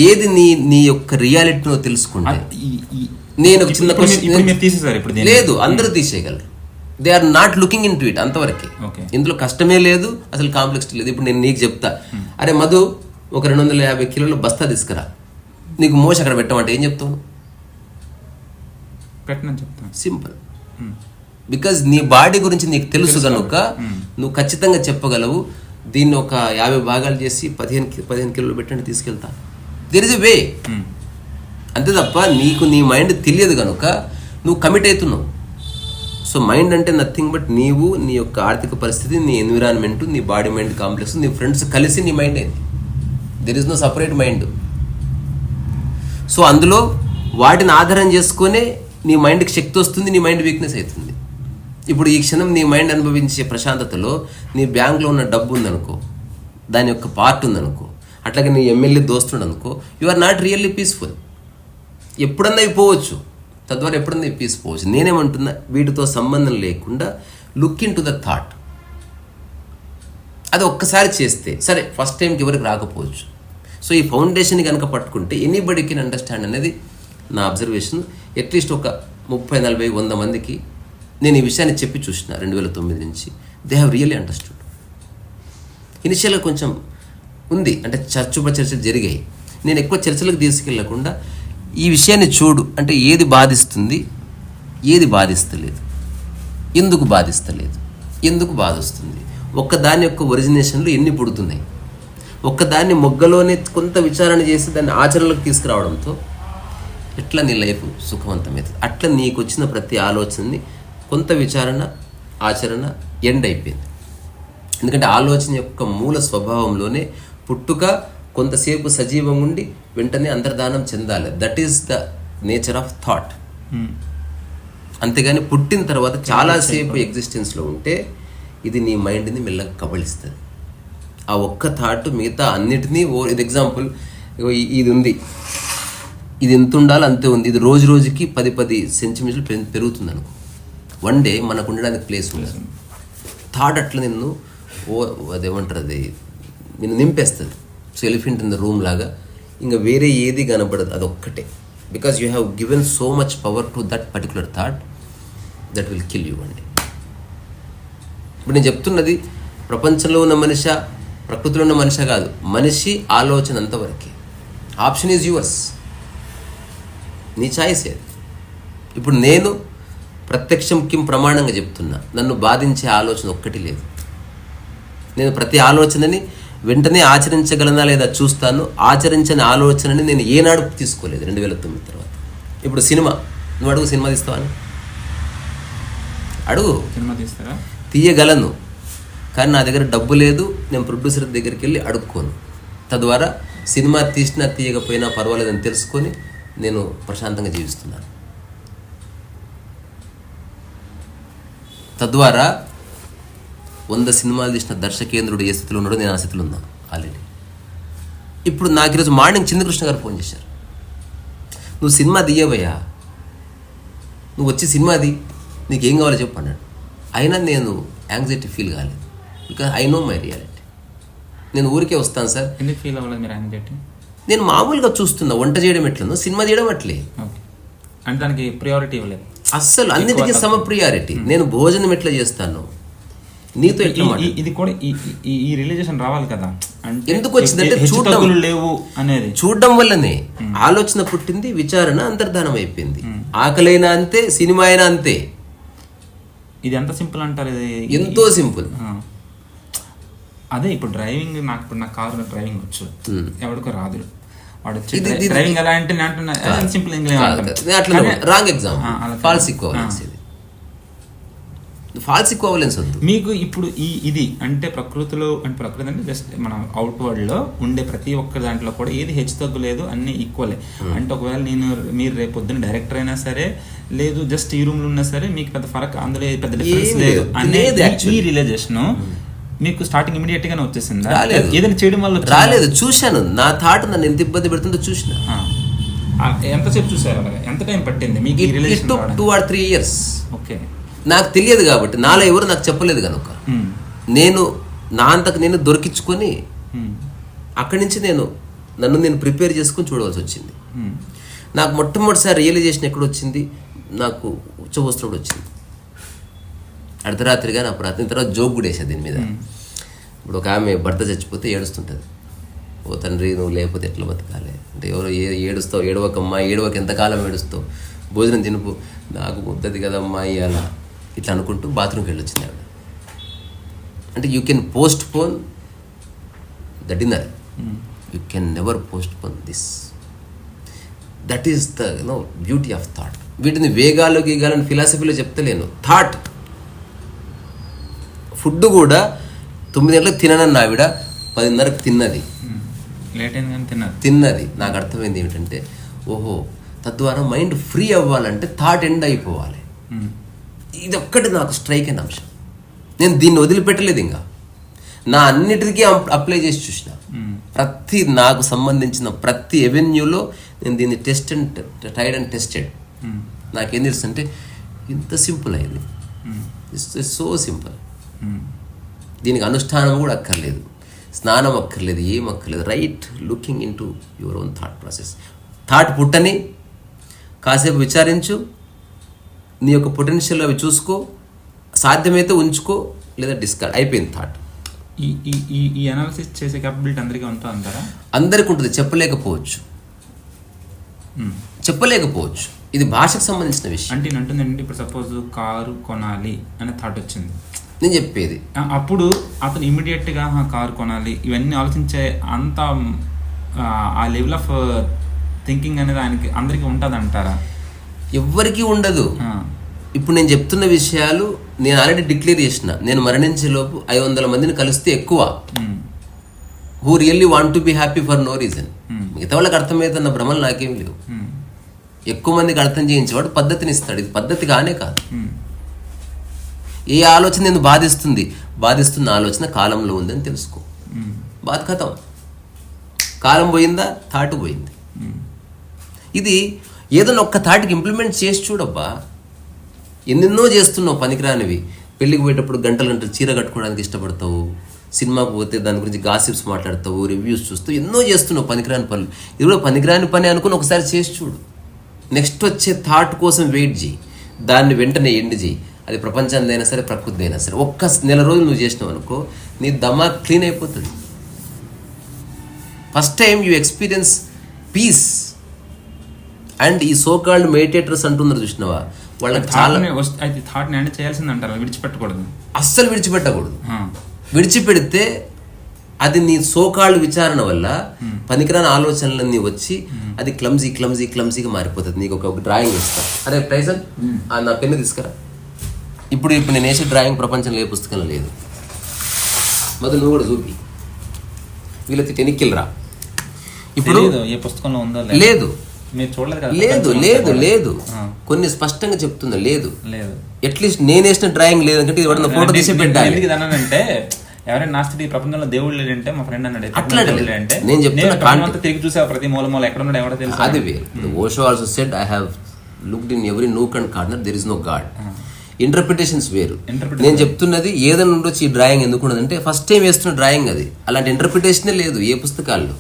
ఏది నీ యొక్క రియాలిటీనో తెలుసుకుంటే. నేను ఒక చిన్న క్వశ్చన్, లేదు అందరూ తీసేయగలరు, they are not looking into it, అంతవరకే. ఇందులో కష్టమే లేదు, అసలు కాంప్లెక్సిటీ లేదు. ఇప్పుడు నేను నీకు చెప్తా, అరే మధు ఒక 250 కిలోల బస్తా తీసుకురా, నీకు మోస అక్కడ పెట్టమంటే ఏం చెప్తావు? పెట్టనని చెప్తాను, సింపుల్. బికాజ్ నీ బాడీ గురించి నీకు తెలుసు కనుక నువ్వు ఖచ్చితంగా చెప్పగలవు, దీన్ని ఒక 50 భాగాలు చేసి 15 కిలోలు పెట్టండి తీసుకెళ్తా. దేర్ ఇస్ ఎ వే. అంతే తప్ప నీకు నీ మైండ్ తెలియదు కనుక నువ్వు కమిట్ అవుతున్నావు. సో మైండ్ అంటే నథింగ్ బట్ నీవు, నీ యొక్క ఆర్థిక పరిస్థితి, నీ ఎన్విరాన్మెంట్, నీ బాడీ మైండ్ కాంప్లెక్స్, నీ ఫ్రెండ్స్ కలిసి నీ మైండ్ అయింది. There is no separate mind. So అందులో వాటిని ఆధారం చేసుకునే నీ మైండ్కి శక్తి వస్తుంది, నీ మైండ్ వీక్నెస్ అవుతుంది. ఇప్పుడు ఈ క్షణం నీ మైండ్ అనుభవించే ప్రశాంతతలో నీ బ్యాంక్లో ఉన్న డబ్బు ఉందనుకో, దాని యొక్క పార్ట్ ఉందనుకో, అట్లాగే నీ ఎమ్మెల్యే దోస్తుడు అనుకో, you are not really peaceful. ఎప్పుడన్నా అయిపోవచ్చు, తద్వారా ఎప్పుడన్నా పీస్ పోవచ్చు. నేనేమంటున్నా, వీటితో సంబంధం లేకుండా look in to the thought. అది ఒక్కసారి చేస్తే సరే, ఫస్ట్ టైంకి ఎవరికి రాకపోవచ్చు. సో ఈ ఫౌండేషన్ కనుక పట్టుకుంటే ఎనీబడీ కెన్ అండర్స్టాండ్ అనేది నా అబ్జర్వేషన్. అట్లీస్ట్ ఒక 30, 40, 100 మందికి నేను ఈ విషయాన్ని చెప్పి చూసిన 2009 నుంచి. They have really understood. ఇనిషియల్గా కొంచెం ఉంది, అంటే చర్చలు జరిగాయి. నేను ఎక్కువ చర్చలకు తీసుకెళ్లకుండా ఈ విషయాన్ని చూడు, అంటే ఏది బాధిస్తుంది, ఏది బాధిస్తలేదు, ఎందుకు బాధిస్తలేదు, ఎందుకు బాధ వస్తుంది, ఒక్కదాని యొక్క ఒరిజినేషన్లు ఎన్ని పుడుతున్నాయి, ఒక్కదాన్ని మొగ్గలోనే కొంత విచారణ చేసి దాన్ని ఆచరణలోకి తీసుకురావడంతో ఎట్లా నీ లైఫ్ సుఖవంతమవుతుంది. అట్లా నీకు వచ్చిన ప్రతి ఆలోచనని కొంత విచారణ, ఆచరణ ఎండ్ అయిపోయింది. ఎందుకంటే ఆలోచన యొక్క మూల స్వభావంలోనే పుట్టుక కొంతసేపు సజీవంగా ఉండి వెంటనే అంతర్ధానం చెందాలి. That is the nature of thought. అంతేగాని పుట్టిన తర్వాత చాలాసేపు ఎగ్జిస్టెన్స్లో ఉంటే ఇది నీ మైండ్ని మెల్లగా కబళిస్తుంది. ఆ ఒక్క థాట్ మిగతా అన్నిటినీ ఇది ఎగ్జాంపుల్, ఇది ఉంది, ఇది ఎంత ఉండాలో అంతే ఉంది, ఇది రోజు రోజుకి 10 సెంటీమీటర్లు పెరుగుతుంది అనుకో, వన్ డే మనకు ఉండడానికి ప్లేస్ ఉండదు. థాట్ అట్లా నిన్ను అదేమంటారు, అది నిన్ను నింపేస్తుంది. So elephant in the room లాగా ఇంకా వేరే ఏది కనబడదు, అదొక్కటే. Because you have given so much power to that particular thought that will kill you అండి. ఇప్పుడు నేను చెప్తున్నది ప్రపంచంలో ఉన్న మనిషి, ప్రకృతిలో ఉన్న మనిషి కాదు, మనిషి ఆలోచన అంతవరకే. ఆప్షన్ ఈజ్ యువర్స్, నీ ఛాయిస్ ఏది. ఇప్పుడు నేను ప్రత్యక్షం కిం ప్రమాణంగా చెప్తున్నా, నన్ను బాధించే ఆలోచన ఒక్కటి లేదు. నేను ప్రతి ఆలోచనని వెంటనే ఆచరించగలనా లేదా చూస్తాను. ఆచరించని ఆలోచనని నేను ఏనాడు తీసుకోలేదు 2009 తర్వాత. ఇప్పుడు సినిమా, నువ్వు అడుగు, సినిమా తీస్తావని అడుగు, సినిమా తీస్తారా? తీయగలను, కానీ నా దగ్గర డబ్బు లేదు. నేను ప్రొడ్యూసర్ దగ్గరికి వెళ్ళి అడుక్కోను. తద్వారా సినిమా తీసినా తీయకపోయినా పర్వాలేదని తెలుసుకొని నేను ప్రశాంతంగా జీవిస్తున్నాను. తద్వారా 100 సినిమాలు తీసిన దర్శకేంద్రుడు ఏ స్థితిలో ఉన్నాడో నేను ఆ స్థితిలో ఉన్నాను ఆల్రెడీ. ఇప్పుడు నాకు ఈరోజు మార్నింగ్ చంద్రకృష్ణ గారు ఫోన్ చేశారు, నువ్వు సినిమా తీయవయ్యా, నువ్వు వచ్చి సినిమాది, నీకేం కావాలో చెప్పు అన్నాడు. అయినా నేను యాంగ్జైటీ ఫీల్ కాలేదు, because I know my reality. నేను ఊరికే వస్తాను సార్. ఎందుకు ఫీల్ అవ్వలేదు మీరు యాంగ్జైటీ? నేను మామూలుగా చూస్తున్నా, వంట చేయడం ఎట్లనో సినిమా చేయడం అట్లే. అంటే దానికి ప్రియారిటీ ఇవ్వలేదు అస్సలు, అన్నిటికీ సమ ప్రియారిటీ. నేను భోజనం ఎట్లా చేస్తాను, నీతో ఎట్లా ఇది కూడా ఈ రిలేషన్ రావాలి కదా. అంటే ఎందుకు వచ్చిందంటే చూడడం లేవు అనేది, చూడడం వల్లనే ఆలోచన పుట్టింది, విచారణ అంతర్ధానం అయిపోయింది. ఆకలైనా అంతే, సినిమా అయినా అంతే. ఇది ఎంత సింపుల్ అంటారు, ఇది ఎంతో సింపుల్. అదే ఇప్పుడు డ్రైవింగ్, నాకు కారు డ్రైవింగ్ వచ్చు, ఎవరికో రాదు. వాడు డ్రైవింగ్ ఎలా అంటే simple wrong example, false equivalence వద్దు మీకు. ఇప్పుడు ఇది అంటే ప్రకృతిలో, అంటే ప్రకృతి అంటే జస్ట్ మన అవుట్వర్డ్ లో ఉండే ప్రతి ఒక్క దాంట్లో కూడా ఏది హెచ్చు తగ్గు లేదు, అన్ని ఈక్వలే. అంటే ఒకవేళ మీరు రేపు పొద్దున్న డైరెక్టర్ అయినా సరే, లేదు జస్ట్ ఈ రూమ్ లో ఉన్నా సరే, మీకు పెద్ద ఫరక్, అందులో పెద్ద డిఫరెన్స్ లేదు అనేది ఈ రియలైజేషన్ మీకు స్టార్టింగ్ ఇమీడియట్ గానే వచ్చేసిందా? ఏదైనా చేయడం వల్ల రాలేదు. చూశాను, నా థాట్ నన్ను ఎంత ఇబ్బంది పెడుతుందో చూసిన. ఎంతసేపు చూసారు, అలాగా ఎంత టైం పట్టింది మీకు? 2 or 3 years. ఓకే, నాకు తెలియదు కాబట్టి, నాలో ఎవరు నాకు చెప్పలేదు కనుక నేను నా అంతకు నేను దొరికించుకొని అక్కడి నుంచి నన్ను నేను ప్రిపేర్ చేసుకొని చూడవలసి వచ్చింది. నాకు మొట్టమొదటిసారి రియలైజేషన్ ఎక్కడ వచ్చింది, నాకు ఉచ్చబోస్తున్నప్పుడు వచ్చింది. అర్ధరాత్రిగా నా ప్రార్థన తర్వాత జోక్ కూడా వేసాను దీని మీద. ఇప్పుడు ఒక ఆమె భర్త చచ్చిపోతే ఏడుస్తుంటుంది, ఓ తండ్రి నువ్వు లేకపోతే ఎట్లా బతకాలి అంటే, ఎవరు ఏడుస్తావు, ఏడవకమ్మా, ఏడవక ఎంతకాలం ఏడుస్తావు, భోజనం తినుపు, నాకు ముద్దది కదమ్మా ఇవాళ, ఇట్లా అనుకుంటూ బాత్రూమ్కి వెళ్ళొచ్చింది ఆవిడ. అంటే you can post phone the dinner, you can never post phone this. That is the beauty of thought. వీటిని వేగాలు గీగాలని ఫిలాసఫీలో చెప్తలేను. థాట్. ఫుడ్ కూడా 9 గంటలకు తిననన్న ఆవిడ 10:30కి తిన్నది, లేట్ అయింది తిన్నది. నాకు అర్థమైంది ఏమిటంటే, ఓహో, తద్వారా మైండ్ ఫ్రీ అవ్వాలంటే థాట్ ఎండ్ అయిపోవాలి. ఇది ఒక్కటి నాకు స్ట్రైక్ అయిన అంశం. నేను దీన్ని వదిలిపెట్టలేదు. ఇంకా నా అన్నిటికీ అప్లై చేసి చూసిన. ప్రతి నాకు సంబంధించిన ప్రతి ఎవెన్యూలో నేను దీన్ని ట్రైడ్ అండ్ టెస్టెడ్. నాకేం తెలుసు అంటే ఇంత సింపుల్ అయింది. It's so simple. దీనికి అనుష్ఠానం కూడా అక్కర్లేదు, స్నానం అక్కర్లేదు, ఏం అక్కర్లేదు. Right looking into your own thought process. Thought పుట్టని కాసేపు విచారించు, నీ యొక్క పొటెన్షియల్ అవి చూసుకో, సాధ్యమైతే ఉంచుకో, లేదా డిస్కార్డ్. అయిపోయింది థాట్. ఈ అనాలిసిస్ చేసే క్యాపబిలిటీ అందరికీ ఉంటుంది అంటారా? అందరికీ ఉంటుంది, చెప్పలేకపోవచ్చు. ఇది భాషకు సంబంధించిన విషయం. అంటే అంటుందండి, ఇప్పుడు సపోజ్ కారు కొనాలి అనే థాట్ వచ్చింది, నేను చెప్పేది. అప్పుడు అతను ఇమీడియట్గా కారు కొనాలి ఇవన్నీ ఆలోచించే అంత ఆ లెవెల్ ఆఫ్ థింకింగ్ అనేది ఆయనకి అందరికీ ఉంటుంది అంటారా? ఎవ్వరికీ ఉండదు. ఇప్పుడు నేను చెప్తున్న విషయాలు నేను ఆల్రెడీ డిక్లేర్ చేసిన. నేను మరణించేలోపు 500 మందిని కలిస్తే ఎక్కువ who really want to be happy for no reason. మిగతా వాళ్ళకి అర్థమవుతున్న భ్రమలు నాకేం లేవు. ఎక్కువ మందికి అర్థం చేయించేవాడు పద్ధతిని ఇస్తాడు. ఇది పద్ధతి కానే కాదు. ఏ ఆలోచన నేను బాధిస్తున్న ఆలోచన కాలంలో ఉందని తెలుసుకో. బాధ కథం. కాలం పోయిందా, థాట్ పోయింది. ఇది ఏదైనా ఒక్క థాట్కి ఇంప్లిమెంట్ చేసి చూడబ్బా. ఎన్నెన్నో చేస్తున్నావు పనికిరానివి. పెళ్ళికి పోయేటప్పుడు గంటలు చీర కట్టుకోవడానికి ఇష్టపడతావు, సినిమాకు పోతే దాని గురించి గాసిప్స్ మాట్లాడతావు, రివ్యూస్ చూస్తావు, ఎన్నో చేస్తున్నావు పనికిరాని పనులు. ఇది కూడా పనికిరాని పని అనుకుని ఒకసారి చేసి చూడు. నెక్స్ట్ వచ్చే థాట్ కోసం వెయిట్ చేయి, దాన్ని వెంటనే ఎండ్ చేయి. అది ప్రపంచాన్ని అయినా సరే, ప్రకృతి అయినా సరే. ఒక్క నెల రోజులు నువ్వు చేసినావు అనుకో, నీ దమాక్ క్లీన్ అయిపోతుంది. First time you experience peace. And ఈ సో కాల్డ్ మెడిటేటర్స్ అంటున్నారు చూసినావా, వాళ్ళకి చాలా విడిచిపెట్టకూడదు, అస్సలు విడిచిపెట్టకూడదు. విడిచిపెడితే అది నీ సో కాల్డ్ విచారణ వల్ల పనికిరాని ఆలోచనలన్నీ వచ్చి అది క్లమ్జీగా మారిపోతుంది. నీకు ఒక డ్రాయింగ్ ఇస్తా, అరే టైసన్ నా పెన్ను తీసుకురా. ఇప్పుడు నేను వేసే డ్రాయింగ్ ప్రపంచంలో ఏ పుస్తకంలో లేదు. మొదలు నువ్వు కూడా చూపి, వీళ్ళకి టెనిక్కిల్రా. ఇప్పుడు ఏ పుస్తకంలో ఉందో లేదు, మీరు చూడలేదు కదా? లేదు కొన్ని స్పష్టంగా చెప్తుందా? లేదు. అట్లీస్ట్ నేను వేసిన డ్రాయింగ్ లేదంటే ఎవరైనా ఫోటో తీసి పెట్టాలి. అంటే ఎవరైనా నాస్తి ప్రపంచంలో దేవుడు లేదంటే మా ఫ్రెండ్ అన్నాడు, అట్లా నేను చెప్తున్నా తిరిగి చూసా ప్రతి మూల ఎక్కడ ఉన్నాడు ఎవరో తెలుసు. అది వేరు. Osho also said, I have looked in every nook and corner, there is no God. Interpretations వేరు. నేను చెప్తున్నది ఏదైనా ఉండొచ్చు. ఈ డ్రాయింగ్ ఎందుకు ఉండదంటే ఫస్ట్ టైం వేస్తున్న డ్రాయింగ్ అది. అలాంటి ఇంటర్ప్రిటేషనే లేదు ఏ పుస్తకాల్లో.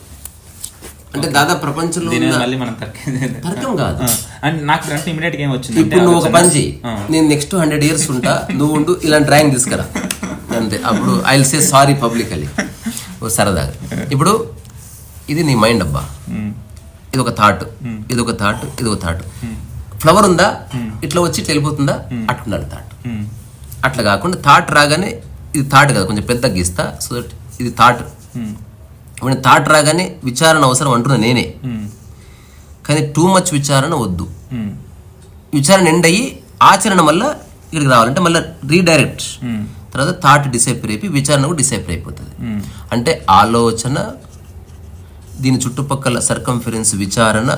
అంటే దాదాపు ప్రపంచంలో తర్కం కాదు. ఇప్పుడు నువ్వు ఒక పని చెయ్యి, నేను నెక్స్ట్ 100 years ఉంటా, నువ్వు ఉండు, ఇలాంటి డ్రాయింగ్ తీసుకురా అంతే. అప్పుడు I will say sorry publicly, సరదాగా. ఇప్పుడు ఇది నీ మైండ్ అబ్బా, ఇది ఒక థాట్, ఇది ఒక థాట్. ఫ్లవర్ ఉందా, ఇట్లా వచ్చి ఇట్లా వెళ్ళిపోతుందా, అట్లుండాలి థాట్. అట్లా కాకుండా థాట్ రాగానే ఇది థాట్ కదా, కొంచెం పెద్దగా గీస్తా, సో దట్ ఇది థాట్. ఇప్పుడు థాట్ రాగానే విచారణ అవసరం అంటున్నా నేనే, కానీ టూ మచ్ విచారణ వద్దు. విచారణ ఎండ్ అయ్యి ఆచరణ వల్ల ఇక్కడికి రావాలంటే మళ్ళీ రీడైరెక్ట్. తర్వాత థాట్ డిసైపర్ అయిపోయి విచారణ కూడా డిసైపర్ అయిపోతుంది. అంటే ఆలోచన, దీని చుట్టుపక్కల సర్కంఫరెన్స్, విచారణ,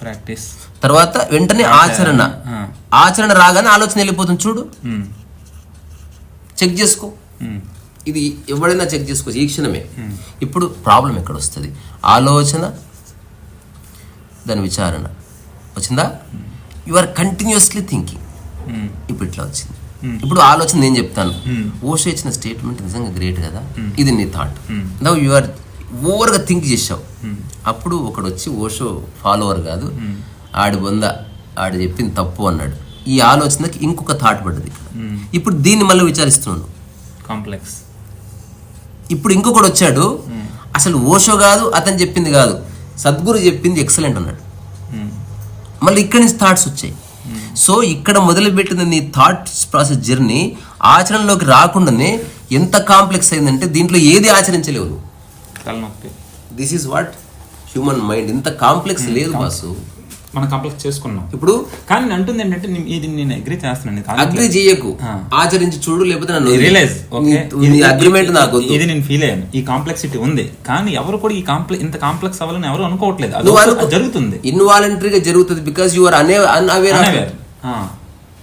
ప్రాక్టీస్, తర్వాత వెంటనే ఆచరణ రాగానే ఆలోచన వెళ్ళిపోతుంది. చూడు, చెక్ చేసుకో. ఇది ఎవడైనా చెక్ చేసుకోవచ్చు ఈ క్షణమే. ఇప్పుడు ప్రాబ్లం ఎక్కడ వస్తుంది? ఆలోచన, దాని విచారణ వచ్చిందా, యు ఆర్ కంటిన్యూస్లీ థింకింగ్. ఇప్పుడు ఇట్లా వచ్చింది. ఇప్పుడు ఆలోచన నేను చెప్తాను, ఓషో ఇచ్చిన స్టేట్మెంట్ నిజంగా గ్రేట్ కదా, ఇది నీ థాట్. నౌ యు ఆర్ ఓవర్గా థింక్ చేసావు. అప్పుడు ఒకడు వచ్చి ఓషో ఫాలోవర్ కాదు, ఆడి బొంద, ఆడు చెప్పింది తప్పు అన్నాడు. ఈ ఆలోచనకి ఇంకొక థాట్ పడ్డది. ఇప్పుడు దీన్ని మళ్ళీ విచారిస్తున్నాను, కాంప్లెక్స్. ఇప్పుడు ఇంకొకడు వచ్చాడు, అసలు ఓషో కాదు, అతను చెప్పింది కాదు, సద్గురు చెప్పింది ఎక్సలెంట్ అన్నాడు. మళ్ళీ ఇక్కడి నుంచి థాట్స్ వచ్చాయి. సో ఇక్కడ మొదలుపెట్టిన నీ థాట్స్ ప్రాసెస్ జర్నీ ఆచరణలోకి రాకుండానే ఎంత కాంప్లెక్స్ అయిందంటే దీంట్లో ఏది ఆచరించలేవు నువ్వు. తలనొప్పి. This is what human mind. ఇంత కాంప్లెక్స్ లేదు బాసు, మనం కాంప్లెక్స్ చేసుకున్నాం. ఇప్పుడు కానీ నేను అంటుంది ఏంటంటే ఇది నేను అగ్రి చేస్తున్నాను. అగ్రి చేయకు, ఆచరించి చూడు, లేకపోతే నన్ను రియలైజ్ అగ్రిమెంట్ నాకు ఇది నేను ఫీల్ అయ్యాను. ఈ కాంప్లెక్సిటీ ఉంది, కానీ ఎవరు కూడా ఈ ఇంత కాంప్లెక్స్ అవ్వాలని ఎవరు అనుకోవట్లేదు. అది జరుగుతుంది, ఇన్వాలంటరీగా జరుగుతుంది. Because you are unaware.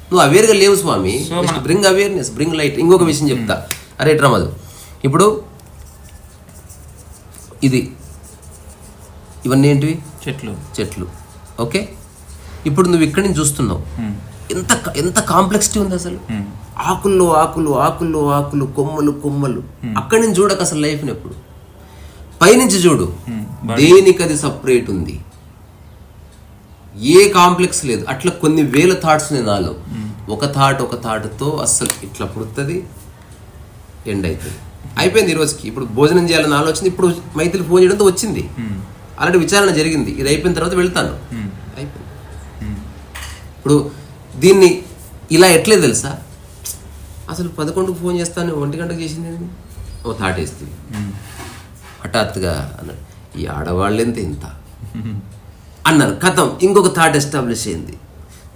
నువ్వు అవేర్గా లేవు స్వామి. Bring awareness, bring light. ఇంకొక విషయం చెప్తా. అరే రమదు, ఇప్పుడు ఇవన్నీ ఏంటివి? చెట్లు. ఓకే, ఇప్పుడు నువ్వు ఇక్కడి నుంచి చూస్తున్నావు, ఎంత కాంప్లెక్సిటీ ఉంది అసలు. ఆకుల్లో ఆకులు, ఆకుల్లో ఆకులు, కొమ్మలు కొమ్మలు. అక్కడి నుంచి చూడక అసలు లైఫ్ని ఎప్పుడు పైనుంచి చూడు, దేనికి అది సపరేట్ ఉంది, ఏ కాంప్లెక్స్ లేదు. అట్లా కొన్ని వేల థాట్స్ ఉన్నాయి నాలో. ఒక థాట్తో అస్సలు ఇట్లా పుడుతుంది, ఎండ్ అవుతుంది, అయిపోయింది ఈ రోజుకి. ఇప్పుడు భోజనం చేయాలని ఆలోచన ఇప్పుడు మైథిలి ఫోన్ చేయడంతో వచ్చింది. అలాంటి విచారణ జరిగింది. ఇది అయిపోయిన తర్వాత వెళ్తాను, అయిపోయింది. ఇప్పుడు దీన్ని ఇలా ఎట్లే తెలుసా, అసలు 11కు ఫోన్ చేస్తాను, 1 గంటకు చేసింది, ఓ థాట్ వేస్తుంది హఠాత్తుగా అన్నాడు, ఈ ఆడవాళ్ళు ఇంత అన్నారు, కథం ఇంకొక థాట్ ఎస్టాబ్లిష్ అయింది.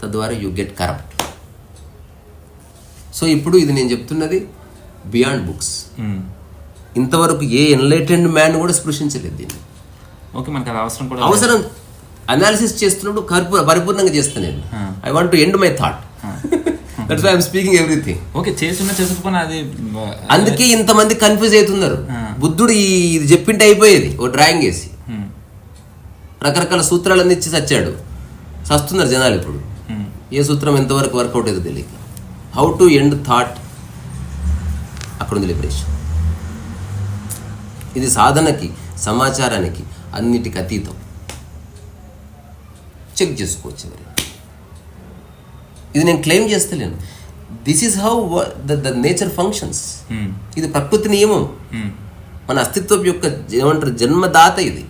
తద్వారా యూ గెట్ కరప్ట్. సో ఇప్పుడు ఇది నేను చెప్తున్నది బియాండ్ బుక్స్. ఇంతవరకు ఏ ఎన్లైటెండ్ మ్యాన్ కూడా స్పృశించలేదు దీన్ని. ఓకే, మనకు అది అవసరం కూడా అవసరం. అనాలిసిస్ చేస్తున్నప్పుడు పరిపూర్ణంగా చేస్తాను నేను. I want to end my thought. That's why I am speaking everything. Okay, చేసుకుని అది. అందుకే ఇంతమంది కన్ఫ్యూజ్ అవుతున్నారు. బుద్ధుడు ఇది చెప్పింటే అయిపోయేది, ఓ డ్రాయింగ్ వేసి రకరకాల సూత్రాలన్నీ ఇచ్చి చచ్చాడు. చస్తున్నారు జనాలు ఇప్పుడు. ఏ సూత్రం ఎంతవరకు వర్కౌట్ అయితే తెలియక. హౌ టు ఎండ్ థాట్, అక్కడ ఉంది లిబరేషన్. ఇది సాధనకి, సమాచారానికి, అన్నిటికి అతీతం. చెక్ చేసుకోవచ్చు. ఇది నేను క్లెయిమ్ చేస్తలేను. This is how the nature functions. ఇది ప్రకృతి నియమం. మన అస్తిత్వం యొక్క ఏమంటారు జన్మదాత ఇది.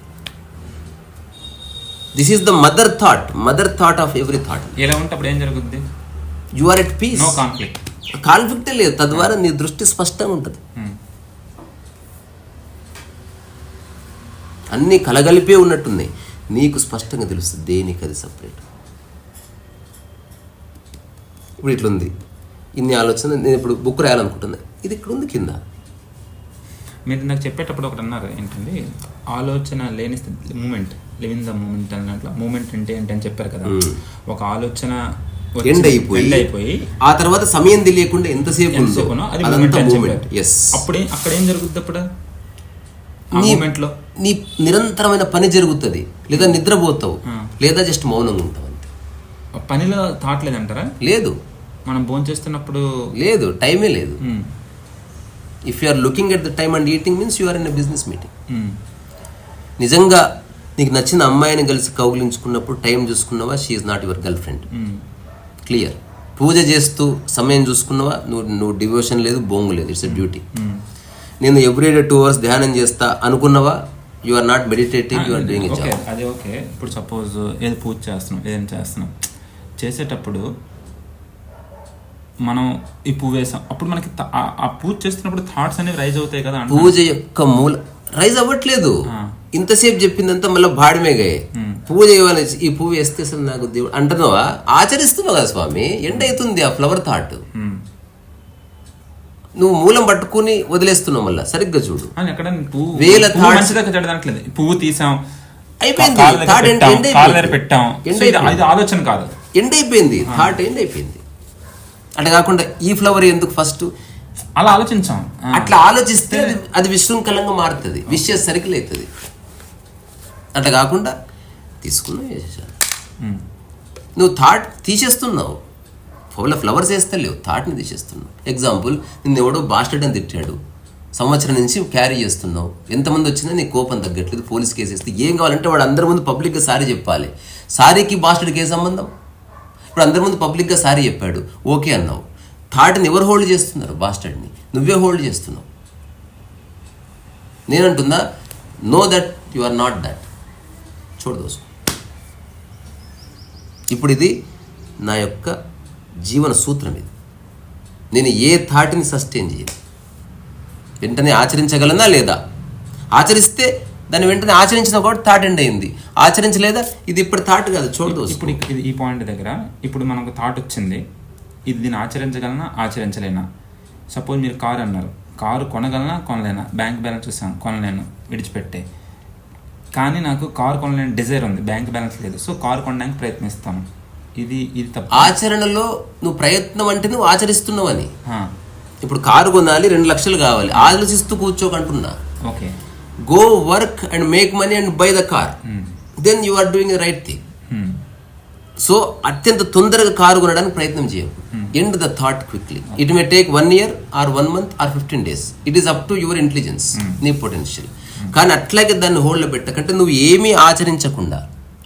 This is the mother thought of every thought. ఎలా ఉంటే అప్పుడు ఏం జరుగుద్ది? You are at peace. No conflict. కాన్ఫ్లిక్టే లేదు. తద్వారా నీ దృష్టి స్పష్టంగా ఉంటుంది. అన్నీ కలగలిపే ఉన్నట్టున్నాయి. నీకు స్పష్టంగా తెలుస్తుంది దేనికి అది సపరేట్. ఇప్పుడు ఇట్లుంది, ఇన్ని ఆలోచన. నేను ఇప్పుడు బుక్ రాయాలనుకుంటున్నా, ఇది ఇక్కడ ఉంది కింద. మీరు నాకు చెప్పేటప్పుడు ఒకటి అన్నారు, ఏంటండి, ఆలోచన లేని మూమెంట్, లివింగ్ ద మూమెంట్ అన్నట్లు. మూమెంట్ అంటే ఏంటని చెప్పారు కదా. ఒక ఆలోచన ఎండ్ అయిపోయి ఆ తర్వాత సమయం తెలియకుండా ఎంతసేపు అప్పుడే అక్కడ ఏం జరుగుతుంది? అప్పుడు మూమెంట్లో నీ నిరంతరమైన పని జరుగుతుంది, లేదా నిద్రపోతావు, లేదా జస్ట్ మౌనంగా ఉంటావు అంతే. పనిలో థాట్ లేదంటారా? లేదు. మనం భోజనం చేస్తున్నప్పుడు లేదు, టైమే లేదు. If you are looking at the time and eating means you are in a business meeting. నిజంగా నీకు నచ్చిన అమ్మాయిని కలిసి కౌగిలించుకున్నప్పుడు టైం చూసుకున్నావా, she is not your girlfriend. Clear. పూజ చేస్తూ సమయం చూసుకున్నావా, నువ్వు డివోషన్ లేదు, బొంగు లేదు, ఇట్స్ ఎ డ్యూటీ. నేను ఎవ్రీడే 2 hours ధ్యానం చేస్తా అనుకున్నావా, you are not meditating, you are doing a job. అది ఓకే. ఇప్పుడు సపోజ్ ఏది పూజ చేస్తున్నాం, ఏదైనా చేస్తున్నాం, చేసేటప్పుడు మనం ఈ పువ్వు వేసాం, అప్పుడు మనకి ఆ పూజ చేస్తున్నప్పుడు థాట్స్ అనేవి రైజ్ అవుతాయి కదా. పూజ యొక్క మూల రైజ్ అవ్వట్లేదు. ఇంతసేపు చెప్పిందంతా మళ్ళీ భాడమేగాయి. పూజ ఇవ్వాలి, ఈ పువ్వు వేస్తే అసలు నాకు దేవుడు అంటున్నావా, ఆచరిస్తున్నావు కదా స్వామి. ఎండ్ అవుతుంది ఆ ఫ్లవర్ థాట్. నువ్వు మూలం పట్టుకుని వదిలేస్తున్నావు. మళ్ళీ సరిగ్గా చూడు, వేల థాట్స్. పువ్వు తీసాం, అయిపోయింది. ఆలోచన కాదు, ఎండ్ అయిపోయింది. థాట్ ఎండ్ అయిపోయింది. అట్లా కాకుండా ఈ ఫ్లవర్ ఎందుకు ఫస్ట్ అలా ఆలోచించాం. అట్లా ఆలోచిస్తే అది విశృంఖలంగా మారుతుంది, విషయ సర్కిల్ అవుతుంది. అట్లా కాకుండా తీసుకున్నావు, వేసేసాను. నువ్వు థాట్ తీసేస్తున్నావు. ఫ్లవర్స్ వేస్తలేవు, థాట్ని తీసేస్తున్నావు. ఎగ్జాంపుల్, నిన్ను ఎవడో బాస్టర్డ్ అని తిట్టాడు, సంవత్సరం నుంచి క్యారీ చేస్తున్నావు. ఎంతమంది వచ్చినా నీ కోపం తగ్గట్లేదు, పోలీస్ కేసు వేస్తే ఏం కావాలంటే వాడు అందరి ముందు పబ్లిక్గా సారీ చెప్పాలి. సారీకి బాస్టర్డ్కి ఏ సంబంధం? ఇప్పుడు అందరి ముందు పబ్లిక్గా సారీ చెప్పాడు, ఓకే అన్నావు. థాట్ని ఎవరు హోల్డ్ చేస్తున్నారు? బాస్టర్డ్ని నువ్వే హోల్డ్ చేస్తున్నావు. నేనంటుందా, no that you are not that. చూడు దోస్తు, ఇప్పుడు ఇది నా యొక్క జీవన సూత్రం. ఇది నేను ఏ థాట్ని సస్టైన్ చేయను, వెంటనే ఆచరించగలనా లేదా? ఆచరిస్తే దాన్ని వెంటనే ఆచరించిన కూడా థాట్ ఎండ్ అయింది. ఆచరించలేదా ఇది ఇప్పుడు థాట్ కాదు, చూడదు. ఇప్పుడు ఈ పాయింట్ దగ్గర ఇప్పుడు మనకు థాట్ వచ్చింది, ఇది దీన్ని ఆచరించగలనా ఆచరించలేనా. సపోజ్ మీరు కారు అన్నారు, కారు కొనగలనా కొనలేనా, బ్యాంక్ బ్యాలెన్స్ చూసాను కొనలేను విడిచిపెట్టే, కానీ నాకు కారు కొనలేని డిజైర్ ఉంది, బ్యాంక్ బ్యాలెన్స్ లేదు, సో కారు కొనడానికి ప్రయత్నిస్తాను. ఇది తప్పు. ఆచరణలో నువ్వు ప్రయత్నం అంటే నువ్వు ఆచరిస్తున్నావని. ఇప్పుడు కారు కొనాలి 2 లక్షలు కావాలి, ఆలోచిస్తూ కూర్చోకంటున్నా. Okay, go work and make money and buy the car, then you are doing the right thing. So అత్యంత తొందరగా కారు కొనడానికి ప్రయత్నం చేయవు. End the thought quickly. It may take 1 year or 1 month or 15 days. It is up to your intelligence, నీ potential. కానీ అట్లాగే దాన్ని హోల్డ్లో పెట్టకంటే నువ్వు ఏమీ ఆచరించకుండా.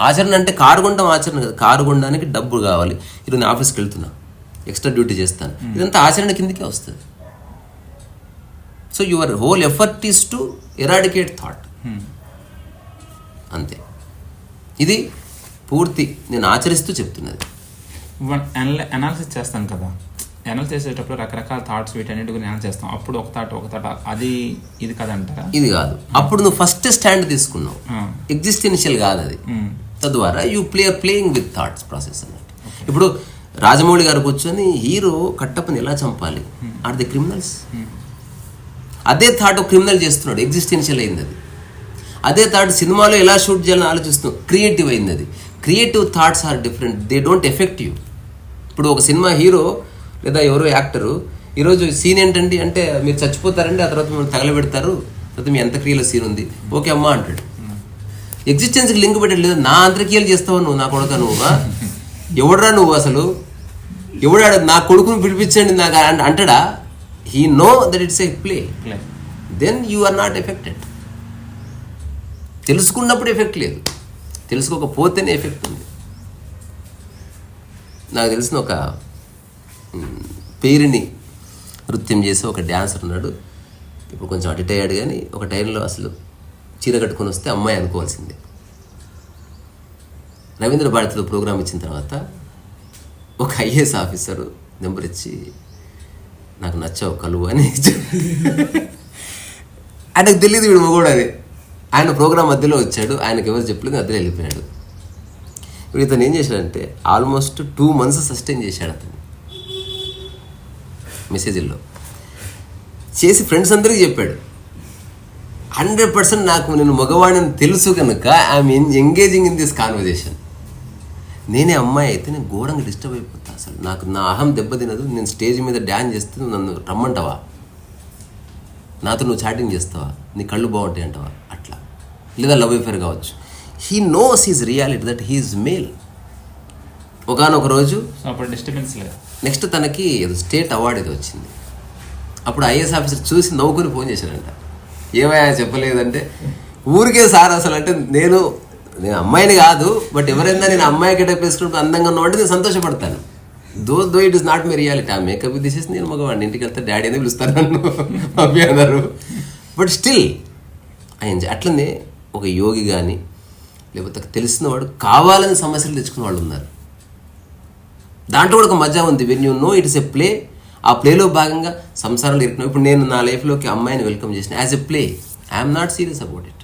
ఆచరణ అంటే కారు కొనడం ఆచరణ కదా, కారు కొనడానికి డబ్బు కావాలి, ఈరోజు నేను ఆఫీస్కి వెళ్తున్నా, ఎక్స్ట్రా డ్యూటీ చేస్తాను, ఇదంతా ఆచరణ కిందకే వస్తుంది. So your whole effort is to eradicate thought, అంతే. ఇది పూర్తి నేను ఆచరిస్తూ చెప్తున్నది. అనాలిసిస్ చేస్తాను కదా, అనాలిసిస్ చేసేటప్పుడు రకరకాల థాట్స్ వీటన్నిటి గురించి అనాలిసిస్ చేస్తాం. అప్పుడు ఒక థాట్ అది ఇది కదంటారా? ఇది కాదు. అప్పుడు నువ్వు ఫస్ట్ స్టాండ్ తీసుకున్నావు, ఎగ్జిస్టెన్షియల్ కాదు అది. తద్వారా you playing with thoughts process అన్నట్టు. ఇప్పుడు రాజమౌళి గారు కూర్చొని హీరో కట్టప్పని ఎలా చంపాలి, ఆర్ ది క్రిమినల్స్, అదే థాట్ క్రిమినల్ చేస్తున్నాడు, ఎగ్జిస్టెన్షియల్ అయింది అది. అదే థాట్ సినిమాలో ఎలా షూట్ చేయాలని ఆలోచిస్తున్నావు, క్రియేటివ్ అయింది అది. Creative thoughts are different, they don't affect you. ఇప్పుడు ఒక సినిమా హీరో లేదా ఎవరో యాక్టరు ఈరోజు సీన్ ఏంటండి అంటే మీరు చచ్చిపోతారండి, ఆ తర్వాత మిమ్మల్ని తగలబెడతారు, తర్వాత మీ అంత్యక్రియల సీన్ ఉంది, ఓకే అమ్మా అంటాడు. ఎగ్జిస్టెన్స్కి లింక్ పెట్టలేదు. నా అంత్యక్రియలు చేస్తావు నువ్వు, నా కొడుక నువ్వు, ఎవడరా నువ్వు అసలు, ఎవడాడు నా కొడుకుని పిలిపించండి నాకు అంటాడా? He know that it's a play, then you are not affected. తెలుసుకున్నప్పుడు ఎఫెక్ట్ లేదు, తెలుసుకోకపోతేనే ఎఫెక్ట్ ఉంది. నాకు తెలిసిన ఒక పేరుని నృత్యం చేసి ఒక డ్యాన్సర్ ఉన్నాడు, ఇప్పుడు కొంచెం అడిట్ అయ్యాడు, కానీ ఒక టైంలో అసలు చీర కట్టుకొని వస్తే అమ్మాయి అనుకోవాల్సిందే. రవీంద్ర భారతిలో ప్రోగ్రామ్ ఇచ్చిన తర్వాత ఒక ఐఏఎస్ ఆఫీసరు నెంబర్ ఇచ్చి నాకు నచ్చావు కలువు అని ఆయనకు తెలియదు వీడు మగోడు అని. ఆయన ప్రోగ్రామ్ మధ్యలో వచ్చాడు, ఆయనకు ఎవరు చెప్పలేదు, మధ్యలో వెళ్ళిపోయాడు. ఇప్పుడు ఇతను ఏం చేశాడంటే ఆల్మోస్ట్ 2 months సస్టైన్ చేశాడు అతను మెసేజ్ల్లో చేసి ఫ్రెండ్స్ అందరికీ చెప్పాడు. 100% నాకు నేను మగవాడిని తెలుసు కనుక I'm engaging in this conversation. నేనే అమ్మాయి అయితే నేను ఘోరంగా డిస్టర్బ్ అయిపోతా, అసలు నాకు నా అహం దెబ్బతినదు. నేను స్టేజ్ మీద డ్యాన్స్ చేస్తే నన్ను రమ్మంటావా, నాతో నువ్వు చాటింగ్ చేస్తావా, నీ కళ్ళు బాగుంటాయి అంటావా, అట్లా. లేదా లవ్ అఫేర్ కావచ్చు. He knows his reality that he is male. ఒకనొక రోజు డిస్టర్బెన్స్ లేదు. నెక్స్ట్ తనకి ఏదో స్టేట్ అవార్డు ఏదో వచ్చింది. అప్పుడు ఐఏఎస్ ఆఫీసర్ చూసి నవ్వుకొని ఫోన్ చేశాడంట, ఏమయ్యా చెప్పలేదంటే, ఊరికే సార్ అసలు అంటే నేను అమ్మాయిని కాదు, బట్ ఎవరైనా నేను అమ్మాయి గెటప్ వేసుకుంటూ అందంగా ఉన్నవాడు నేను సంతోషపడతాను. Though it is not my reality. ఆ మేకప్ తీసేసి నేను మగవాడిని, ఇంటికి వెళ్తే డాడీ అనేది పిలుస్తాను నన్ను అబ్బి అన్నారు. బట్ స్టిల్ అట్లనే ఒక యోగి కానీ లేకపోతే తెలిసిన వాడు కావాలని సమస్యలు తెచ్చుకున్న వాళ్ళు ఉన్నారు. దాంట్లో కూడా ఒక మజా ఉంది. When you know it is a play. ఆ ప్లేలో భాగంగా సంసారాలు ఇరుకున్నాం. ఇప్పుడు నేను నా లైఫ్లోకి అమ్మాయిని వెల్కమ్ చేసిన as a play. I'm not serious about it.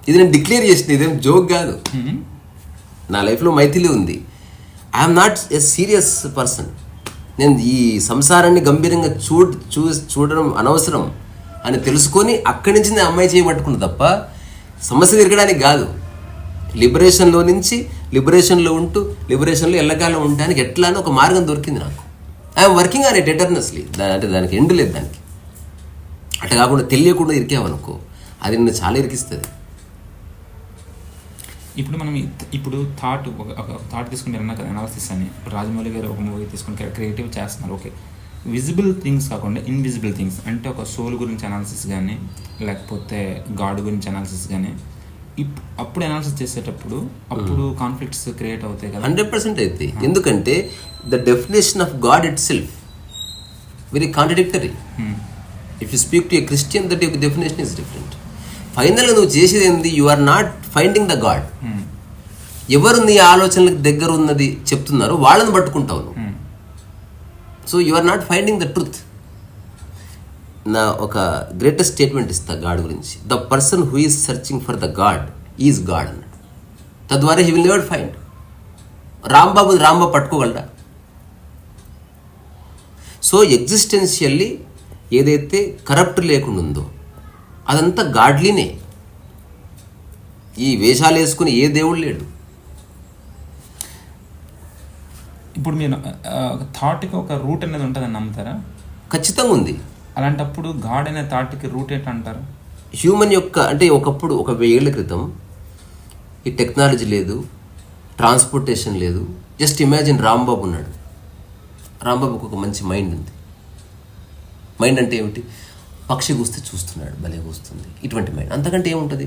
ఇది నేను డిక్లేర్ చేసిన, ఇదేం జోక్ కాదు. నా లైఫ్లో మైథిలి ఉంది. I'm not a serious person. నేను ఈ సంసారాన్ని గంభీరంగా చూడడం అనవసరం అని తెలుసుకొని అక్కడి నుంచి నేను అమ్మాయి చేయబట్టుకున్నా తప్ప సమస్య తిరగడానికి కాదు. లిబరేషన్లో నుంచి లిబరేషన్లో ఉంటూ లిబరేషన్లో ఎల్లకాలం ఉండడానికి ఎట్లా అని ఒక మార్గం దొరికింది నాకు. I'm working on it eternally. అంటే దానికి ఎండ్ లేదు దానికి. అట్లా కాకుండా తెలియకుండా ఇరికామనుకో అది నిన్ను చాలా ఇరికిస్తుంది. ఇప్పుడు మనం ఇప్పుడు థాట్ తీసుకుంటే అన్నా కదా అనాలిసిస్ అని. ఇప్పుడు రాజమౌళి గారు ఒక మూవీ తీసుకుని క్రియేటివ్ చేస్తున్నారు, ఓకే. విజిబుల్ థింగ్స్ కాకుండా ఇన్విజిబుల్ థింగ్స్ అంటే ఒక సోల్ గురించి అనాలిసిస్ కానీ లేకపోతే గాడ్ గురించి అనాలిసిస్ కానీ అప్పుడు అనాలిసిస్ చేసేటప్పుడు అప్పుడు కాన్ఫ్లిక్ట్స్ క్రియేట్ అవుతాయి కదా. 100% అవుతాయి. ఎందుకంటే the definition of God itself very contradictory. If you speak to a Christian that your definition is different. ఫైనల్గా నువ్వు చేసేది ఏంది? You are not finding the God. ఎవరు నీ ఆలోచనలకు దగ్గర ఉన్నది చెప్తున్నారో వాళ్ళని పట్టుకుంటావు నువ్వు. So you are not finding the truth. నా ఒక గ్రేటెస్ట్ స్టేట్మెంట్ ఇస్తా గాడ్ గురించి. The person who is searching for the God is God అన్నాడు. తద్వారా he will never find. Rambabu పట్టుకోగలరా? సో ఎగ్జిస్టెన్షియల్లీ ఏదైతే కరప్ట్ లేకుండా ఉందో అదంతా గాడ్లీనే. ఈ వేషాలు వేసుకుని ఏ దేవుడు లేడు. ఇప్పుడు మీరు థాట్కి ఒక రూట్ అనేది ఉంటుందని నమ్ముతారా? ఖచ్చితంగా ఉంది. అలాంటప్పుడు గాడ్ అనే థాట్కి రూట్ ఏంటంటారు? హ్యూమన్ యొక్క అంటే ఒకప్పుడు 1000 ఏళ్ల క్రితం ఈ టెక్నాలజీ లేదు, ట్రాన్స్పోర్టేషన్ లేదు. జస్ట్ ఇమాజిన్ రాంబాబు ఉన్నాడు. రాంబాబుకి ఒక మంచి మైండ్ ఉంది. మైండ్ అంటే ఏమిటి? పక్షి కూస్తే చూస్తున్నాడు, భలే కూస్తుంది, ఇటువంటి మైండ్. అంతకంటే ఏముంటుంది?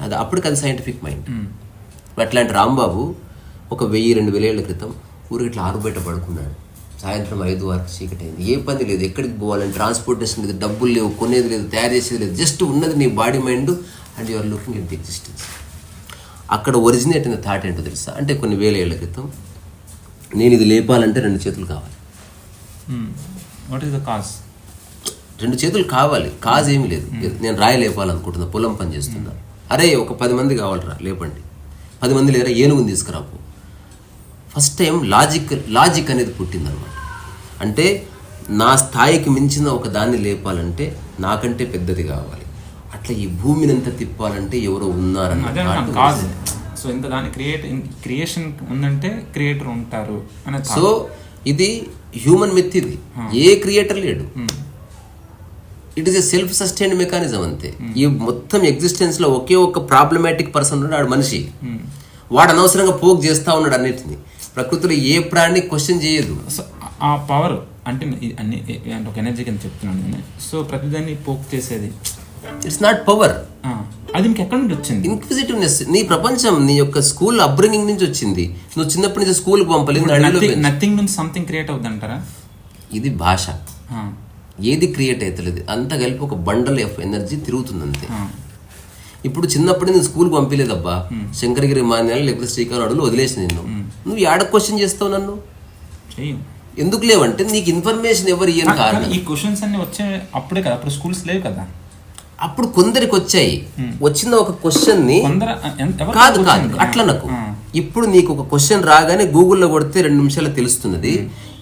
అది అప్పటికి అది సైంటిఫిక్ మైండ్. అట్లాంటి రాంబాబు ఒక 1000-2000 ఏళ్ల క్రితం ఊరికి ఇట్లా ఆరుబయట పడుకున్నాడు. సాయంత్రం 5 వరకు చీకటి అయింది. ఏ పని లేదు, ఎక్కడికి పోవాలని ట్రాన్స్పోర్టేషన్ లేదు, డబ్బులు లేవు, కొనేది లేదు, తయారు చేసేది లేదు. జస్ట్ ఉన్నది నీ body mind and you are looking at the existence. అక్కడ ఒరిజినేట్ అయిన థాట్ ఏంటో తెలుసా? అంటే కొన్ని 1000 ఏళ్ల క్రితం నేను ఇది లేపాలంటే 2 చేతులు కావాలి. What is the cause? 2 చేతులు కావాలి. కాజ్ ఏమీ లేదు. నేను రాయి లేపాలనుకుంటున్నా, పొలం పని చేస్తున్నా. అరే ఒక 10 మంది కావాలరా, లేపండి. 10 మంది లేరా, ఏనుగుని తీసుకురాపు. ఫస్ట్ టైం లాజిక్ అనేది పుట్టిందనమాట. అంటే నా స్థాయికి మించిన ఒక దాన్ని లేపాలంటే నాకంటే పెద్దది కావాలి. అట్లా ఈ భూమిని అంతా తిప్పాలంటే ఎవరో ఉన్నారన్న. సో ఇంత దాని క్రియేషన్ ఉందంటే క్రియేటర్ ఉంటారు అనే. సో ఇది హ్యూమన్ మిత్. ఇది ఏ క్రియేటర్ లేడు. It is a self sustained mechanism అంతే. ఈ మొత్తం ఎగ్జిస్టెన్స్ లో ఒకే ఒక ప్రాబ్లమాటిక్ పర్సన్ ఉన్నాడు, వాడు మనిషి. వాడు అనవసరంగా పోక్ చేస్తా ఉన్నాడు అన్నిటిని. ప్రకృతిలో ఏ ప్రాణి క్వశ్చన్ చేయదు. సో ఆ పవర్ అంటే అన్ని అంటే ఒక ఎనర్జీ కింద చెప్తున్నాను నేను. సో ప్రతిదాన్ని పోక్ చేసేది ఇట్స్ నాట్ పవర్. అది మీకు ఎక్కడి నుంచి వచ్చింది? ఇన్క్విజిటివ్నెస్. నీ ప్రపంచం నీ యొక్క స్కూల్ అప్బ్రింగింగ్ నుంచి వచ్చింది. నువ్వు చిన్నప్పటి నుంచి స్కూల్కి పంపలేదు. నథింగ్ నుంచి సంథింగ్ క్రియేట్ అవుతుంది అంటారా? ఇది భాష. ఏది క్రియేట్ అవుతలేదు, అంతా కలిపి ఒక బండల్ ఆఫ్ ఎనర్జీ తిరుగుతుంది అంతే. ఇప్పుడు చిన్నప్పటి నేను స్కూల్కి పంపించలేదబ్బా, శంకరగిరి మాన్యాలు లేకపోతే శ్రీకాకుళం అడుగులు వదిలేసి నిన్ను. నువ్వు ఏడ క్వశ్చన్ చేస్తావు నన్ను? ఎందుకు లేవంటే నీకు ఇన్ఫర్మేషన్ ఎవరు ఇయ్యని కారణం. ఈ క్వశ్చన్స్ అన్ని వచ్చే అప్పుడే కదా, అప్పుడు స్కూల్స్ లేవు కదా. అప్పుడు కొందరికి వచ్చాయి. వచ్చిన ఒక క్వశ్చన్ ని కాదు అట్లా నాకు. ఇప్పుడు నీకు ఒక క్వశ్చన్ రాగానే గూగుల్లో కొడితే 2 నిమిషాలు తెలుస్తున్నది.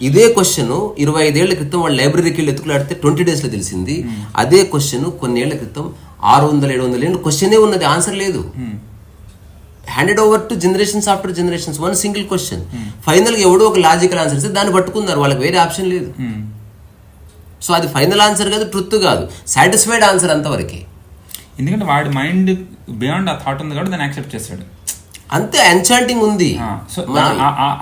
ఇదే క్వశ్చన్ 25 ఏళ్ల క్రితం వాళ్ళు లైబ్రరీకి వెళ్ళి ఎత్తుకులాడితే 20 days లో తెలిసింది. అదే క్వశ్చన్ కొన్ని ఏళ్ల క్రితం 600-700 ఏళ్ళు క్వశ్చనే ఉన్నది, ఆన్సర్ లేదు. Handed over to generations after generations, one single question. Final గా ఎవడో ఒక లాజికల్ ఆన్సర్ ఇస్తే దాన్ని పట్టుకున్నారు, వాళ్ళకి వేరే ఆప్షన్ లేదు. సో అది ఫైనల్ ఆన్సర్ కాదు, ట్రుత్ కాదు, సాటిస్ఫైడ్ ఆన్సర్ అంతవరకే. ఎందుకంటే వాడి మైండ్ బియాండ్ ఆ థాట్ ఉంది కాబట్టి దాన్ని యాక్సెప్ట్ చేశాడు అంతే. ఎన్చాంటింగ్ ఉంది. సో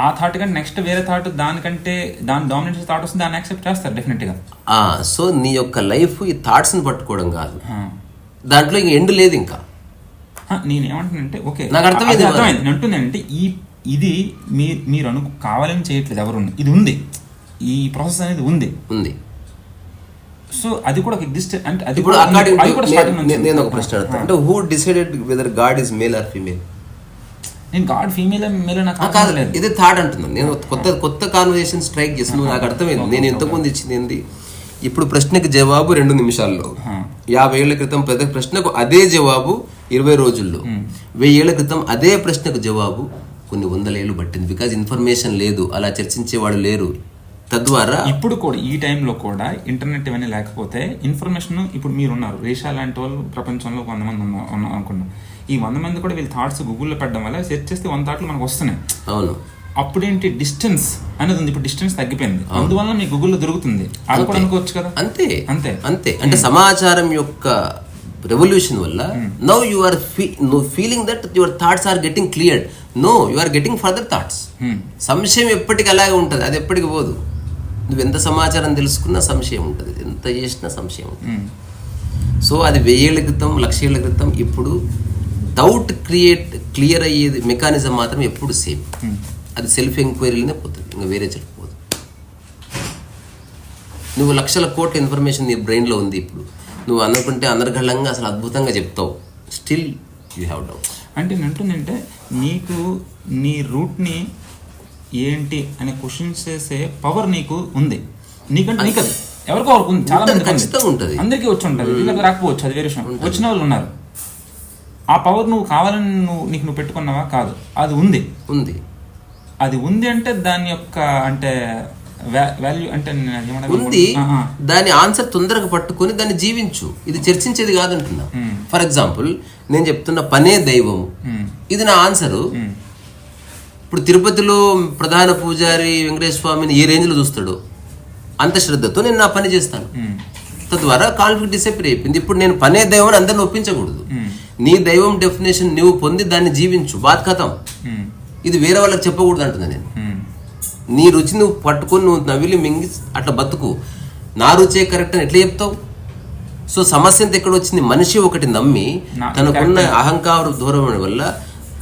ఆ థాట్ కంటే నెక్స్ట్ వేరే థాట్ దానికంటే దాని డామినేషన్ థాట్ వస్తుంది, దాన్ని యాక్సెప్ట్ చేస్తారు డెఫినెట్ గా. సో నీ యొక్క లైఫ్ ఈ థాట్స్ ని పట్టుకోవడం కాదు, దాంట్లో ఇంక ఎండ్ లేదు. ఇంకా నేనేమంటున్నానంటే ఓకే నాకు అర్థమైంది. నేను అంటుందంటే ఇది మీరు కావాలని చేయట్లేదు ఎవరు, ఇది ఉంది, ఈ ప్రాసెస్ అనేది ఉంది. సో అది కూడా అంటే అది ఇప్పుడు నేను ఒక ప్రశ్న అడుగుతాను. అంటే who decided whether God is male or female? నేను గాడ్ ఫీమేల్ నాకు కాదు, ఇది థాట్ అంటున్నాను నేను. కొత్త కాన్వర్సేషన్ స్ట్రైక్ చేస్తున్నాను, నాకు అర్థమైంది. నేను ఇంతకుముందు ఇచ్చింది ఏంది? ఇప్పుడు ప్రశ్నకి జవాబు 2 నిమిషాల్లో, 50 ఏళ్ల క్రితం ప్రశ్నకు అదే జవాబు 20 రోజుల్లో, 1000 ఏళ్ల క్రితం అదే ప్రశ్నకు జవాబు కొన్ని 100 ఏళ్ళు పట్టింది. బికాజ్ ఇన్ఫర్మేషన్ లేదు, అలా చర్చించేవాడు లేరు. తద్వారా ఇప్పుడు కూడా ఈ టైంలో కూడా ఇంటర్నెట్ ఇవన్నీ లేకపోతే ఇన్ఫర్మేషన్, ఇప్పుడు మీరున్నారు, రేషా లాంటి వాళ్ళు ప్రపంచంలో 100 మంది ఉన్నాం అనుకున్నాం. ఈ 100 మంది కూడా వీళ్ళు థాట్స్ గూగుల్లో పెట్టడం వల్ల సెర్చ్ చేస్తే 100 థాట్లు మనకు వస్తున్నాయి. అవును. అప్పుడేంటి డిస్టెన్స్ అనేది ఉంది, ఇప్పుడు డిస్టెన్స్ తగ్గిపోయింది, అందువల్ల మీ గూగుల్లో దొరుకుతుంది. అది కూడా అనుకోవచ్చు కదా. అంతే అంతే అంతే. అంటే సమాచారం యొక్క రెవల్యూషన్ వల్ల now you are feeling that your thoughts are getting cleared. No, you are getting further thoughts. సంశయం ఎప్పటికీ అలాగే ఉంటుంది, అది ఎప్పటికి పోదు. నువ్వు ఎంత సమాచారం తెలుసుకున్నా సంశయం ఉంటుంది, ఎంత చేసినా సంశయం ఉంటుంది. సో అది 1000 ఏళ్ల క్రితం, 1,00,000 ఏళ్ల క్రితం, ఇప్పుడు డౌట్ క్లియర్ అయ్యేది మెకానిజం మాత్రం ఎప్పుడు సేమ్. అది సెల్ఫ్ ఎంక్వైరీలోనే పోతుంది, ఇంకా వేరే చెప్పుకోదు. నువ్వు 1,00,000 కోట్ల ఇన్ఫర్మేషన్ నీ బ్రెయిన్లో ఉంది. ఇప్పుడు నువ్వు అనుకుంటే అనర్గళంగా అసలు అద్భుతంగా చెప్తావు, స్టిల్ యూ హ్యావ్ డౌట్. అంటే నేను అంటుందంటే నీకు నీ రూట్ని ఏంటి అనే క్వశ్చన్స్ చేసే పవర్ నీకు ఉంది. నీకంటే నీకు ఎవరికో వరకు ఉంది, చాలా మంది ఖచ్చితంగా ఉంటుంది, అందరికీ వచ్చి ఉంటుంది, వీళ్ళకి రాకపోవచ్చు, అది వేరే విషయం. వచ్చిన వాళ్ళు ఉన్నారు. ఆ పవర్ నువ్వు కావాలని నువ్వు పెట్టుకున్నావా? కాదు, అది ఉంది. అది ఉంది అంటే దాని యొక్క అంటే వాల్యూ అంటే ఉంది. దాని ఆన్సర్ తొందరగా పట్టుకొని దాన్ని జీవించు. ఇది చర్చించేది కాదంటున్నా. ఫర్ ఎగ్జాంపుల్ నేను చెప్తున్న పనే దైవము, ఇది నా ఆన్సరు. ఇప్పుడు తిరుపతిలో ప్రధాన పూజారి వెంకటేశ్వర స్వామిని ఏ రేంజ్లో చూస్తాడో అంత శ్రద్ధతో నేను నా పని చేస్తాను. తద్వారా కాన్ఫ్లిక్ట్ డిసెపరేట్ అయిపోయింది. ఇప్పుడు నేను పనే దైవం అని అందరిని ఒప్పించకూడదు. నీ దైవం డెఫినేషన్ నువ్వు పొంది దాన్ని జీవించు, బాత్ కథం. ఇది వేరే వాళ్ళకి చెప్పకూడదు అంటున్నా నేను. నీ రుచి నువ్వు పట్టుకొని నువ్వు నవిలి మింగి అట్లా బతుకు. నా రుచే కరెక్ట్ అని ఎట్లా చెప్తావు? సో సమస్య అంతా ఎక్కడ వచ్చింది? మనిషి ఒకటి నమ్మి తనకున్న అహంకార దూరం వల్ల,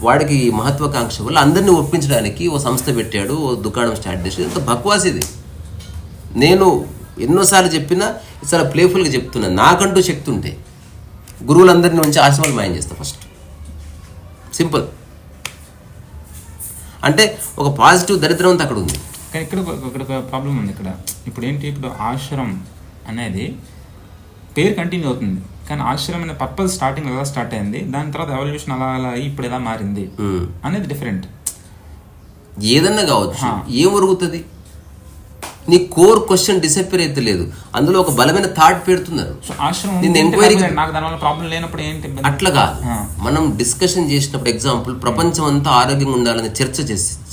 వాడికి మహత్వాకాంక్ష వల్ల అందరినీ ఒప్పించడానికి ఓ సంస్థ పెట్టాడు, ఓ దుకాణం స్టార్ట్ చేసి. ఇంత బక్వాస్ ఇది. నేను ఎన్నోసార్లు చెప్పినా చాలా ప్లేఫుల్గా చెప్తున్నాను. నాకంటూ శక్తి ఉంటే గురువులందరినీ ఉంచి ఆశ్రమాలు మాయం చేస్తా ఫస్ట్. సింపుల్. అంటే ఒక పాజిటివ్ దరిద్రం అంతా అక్కడ ఉంది. కానీ ఇక్కడ ప్రాబ్లం ఉంది. ఇక్కడ ఇప్పుడు ఏంటి, ఇప్పుడు ఆశ్రమం అనేది పేరు కంటిన్యూ అవుతుంది, కానీ ఆశ్రమం అనే పర్పస్ స్టార్టింగ్ ఎలా స్టార్ట్ అయింది, దాని తర్వాత ఎవల్యూషన్ అలా అలా ఇప్పుడు ఎలా మారింది అనేది డిఫరెంట్. ఏదన్నా కావచ్చు. ఏం ఒరుగుతుంది? నీ కోర్ క్వశ్చన్ డిసప్పేర్ అయితే లేదు, అందులో ఒక బలమైన థాట్ పెడుతున్నారు. అట్లా కాదు. మనం డిస్కషన్ చేసినప్పుడు ఎగ్జాంపుల్ ప్రపంచం అంతా ఆరోగ్యంగా ఉండాలని చర్చ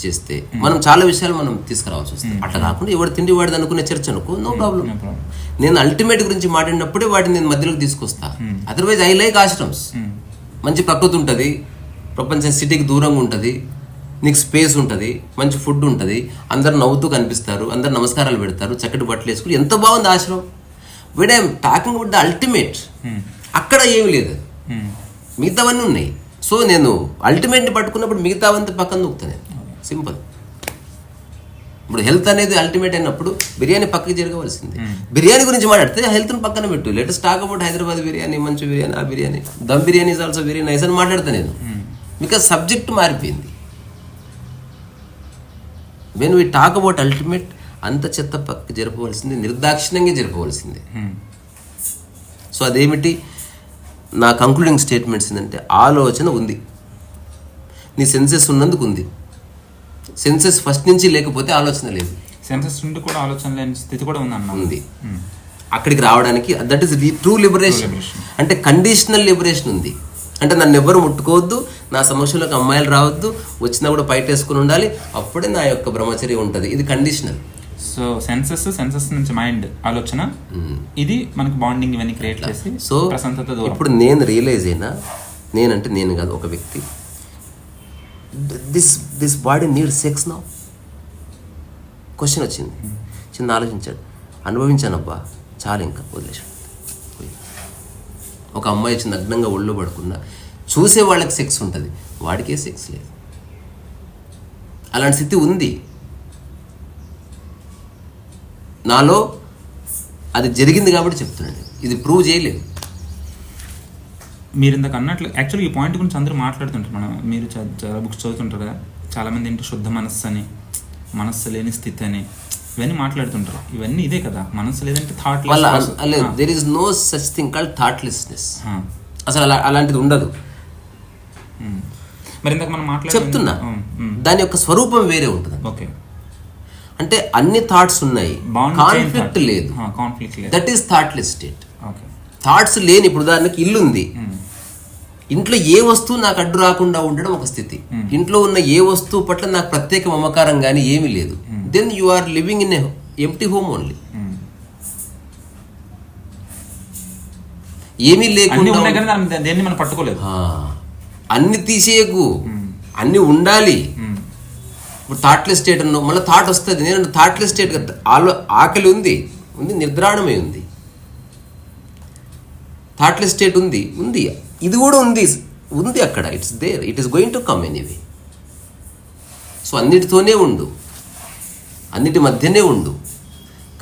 చేస్తే మనం చాలా విషయాలు మనం తీసుకురావాల్సి వస్తుంది. అట్లా కాకుండా ఎవరు తిండి వాడిది అనుకునే చర్చ అనుకో, నో ప్రాబ్లం. నేను అల్టిమేట్ గురించి మాట్లాడినప్పుడే వాటిని నేను మధ్యలోకి తీసుకొస్తా. Otherwise I like ashrams. మంచి ప్రకృతి ఉంటుంది, ప్రపంచం సిటీకి దూరంగా ఉంటుంది, నీకు స్పేస్ ఉంటుంది, మంచి ఫుడ్ ఉంటుంది, అందరు నవ్వుతూ కనిపిస్తారు, అందరు నమస్కారాలు పెడతారు, చక్కటి బట్టలు వేసుకుని. ఎంత బాగుంది ఆశ్రమం. We'd I'm talking about the ultimate. అక్కడ ఏమి లేదు, మిగతావన్నీ ఉన్నాయి. సో నేను అల్టిమేట్ని పట్టుకున్నప్పుడు మిగతావంతా పక్కన నొక్కుతాను. సింపుల్. ఇప్పుడు హెల్త్ అనేది అల్టిమేట్ అయినప్పుడు బిర్యానీ పక్కకి జరగవలసింది. బిర్యానీ గురించి మాట్లాడితే హెల్త్ని పక్కన పెట్టు. Latest talk about Hyderabad biryani, మంచి బిర్యానీ, ఆ biryani, dum biryani is also very nice అని మాట్లాడతాను నేను. బికాజ్ సబ్జెక్ట్ మారిపోయింది. When we talk about ultimate, అంత చెత్త పక్కకి జరపవలసింది, నిర్దాక్షిణ్యంగా జరపవలసింది. సో అదేమిటి నా కంక్లూడింగ్ స్టేట్మెంట్స్ ఏంటంటే, ఆలోచన ఉంది, నీ సెన్సెస్ ఉన్నందుకు ఉంది. సెన్సెస్ ఫస్ట్ నుంచి లేకపోతే ఆలోచన లేదు. సెన్సెస్ నుండి కూడా ఆలోచన లేని స్థితి కూడా ఉంది. అక్కడికి రావడానికి that is the true liberation. అంటే కండిషనల్ లిబరేషన్ ఉంది. అంటే నన్ను ఎవ్వరు ముట్టుకోవద్దు, నా సమస్యలకు అమ్మాయిలు రావద్దు, వచ్చినా కూడా బయట వేసుకుని ఉండాలి, అప్పుడే నా యొక్క బ్రహ్మచర్యం ఉంటుంది. ఇది కండిషనల్. సో సెన్సెస్ నుంచి మైండ్ ఆలోచన, ఇది మనకి బాండింగ్ ఇవన్నీ క్రియేట్ చేసి. సో ఇప్పుడు నేను రియలైజ్ అయినా, నేనంటే నేను కాదు, ఒక వ్యక్తి, this body need sex now. Question వచ్చింది, చిన్న ఆలోచించాడు, అనుభవించానబ్బా, చాలా ఇంకా వదిలేసాడు. ఒక అమ్మాయి వచ్చి నగ్నంగా ఒళ్ళు పడుకున్నా చూసే వాళ్ళకి సెక్స్ ఉంటుంది, వాడికే సెక్స్ లేదు. అలాంటి స్థితి ఉంది నాలో. అది జరిగింది కాబట్టి చెప్తున్నాను, ఇది ప్రూవ్ చేయలేదు. మీరు ఇందాక అన్నట్లు యాక్చువల్గా ఈ పాయింట్ గురించి అందరూ మాట్లాడుతుంటారు. మీరు చాలా బుక్స్ చదువుతుంటారు కదా, చాలామంది ఏంటి శుద్ధ మనస్సు అని, మనస్సు లేని స్థితి అని, ఇవన్నీ మాట్లాడుతుంటారు. ఇవన్నీ ఇదే కదా, మనసు లేదంటే thought. There is no such thing called thoughtlessness. అసలు అలాంటిది ఉండదు. మరి ఇందాక మనం చెప్తున్నా, దాని యొక్క స్వరూపం వేరే ఉంటుంది. ఓకే, అంటే అన్ని థాట్స్ ఉన్నాయి, కాన్ఫ్లిక్ట్ లేదు. That is thoughtless state. Thoughts లేని, ఇప్పుడు ఉదాహరణకి ఇల్లు ఉంది, ఇంట్లో ఏ వస్తువు నాకు అడ్డు రాకుండా ఉండడం ఒక స్థితి. ఇంట్లో ఉన్న ఏ వస్తువు పట్ల నాకు ప్రత్యేక మమకారం కానీ ఏమీ లేదు. Then you are living in empty home only. ఏమీ లేకుండా పట్టుకోలేదు. అన్ని తీసేయకు, అన్ని ఉండాలి. ఇప్పుడు థాట్లెస్ స్టేట్ అన్నావు, మళ్ళీ థాట్ వస్తుంది. నేను థాట్లెస్ స్టేట్ కదా, ఆకలి ఉంది, నిద్రాణమే ఉంది, థాట్లెస్ స్టేట్ ఉంది, ఇది కూడా ఉంది అక్కడ. It's there, it is going to come anyway. So అన్నిటితోనే ఉండు, అన్నిటి మధ్యనే ఉండు,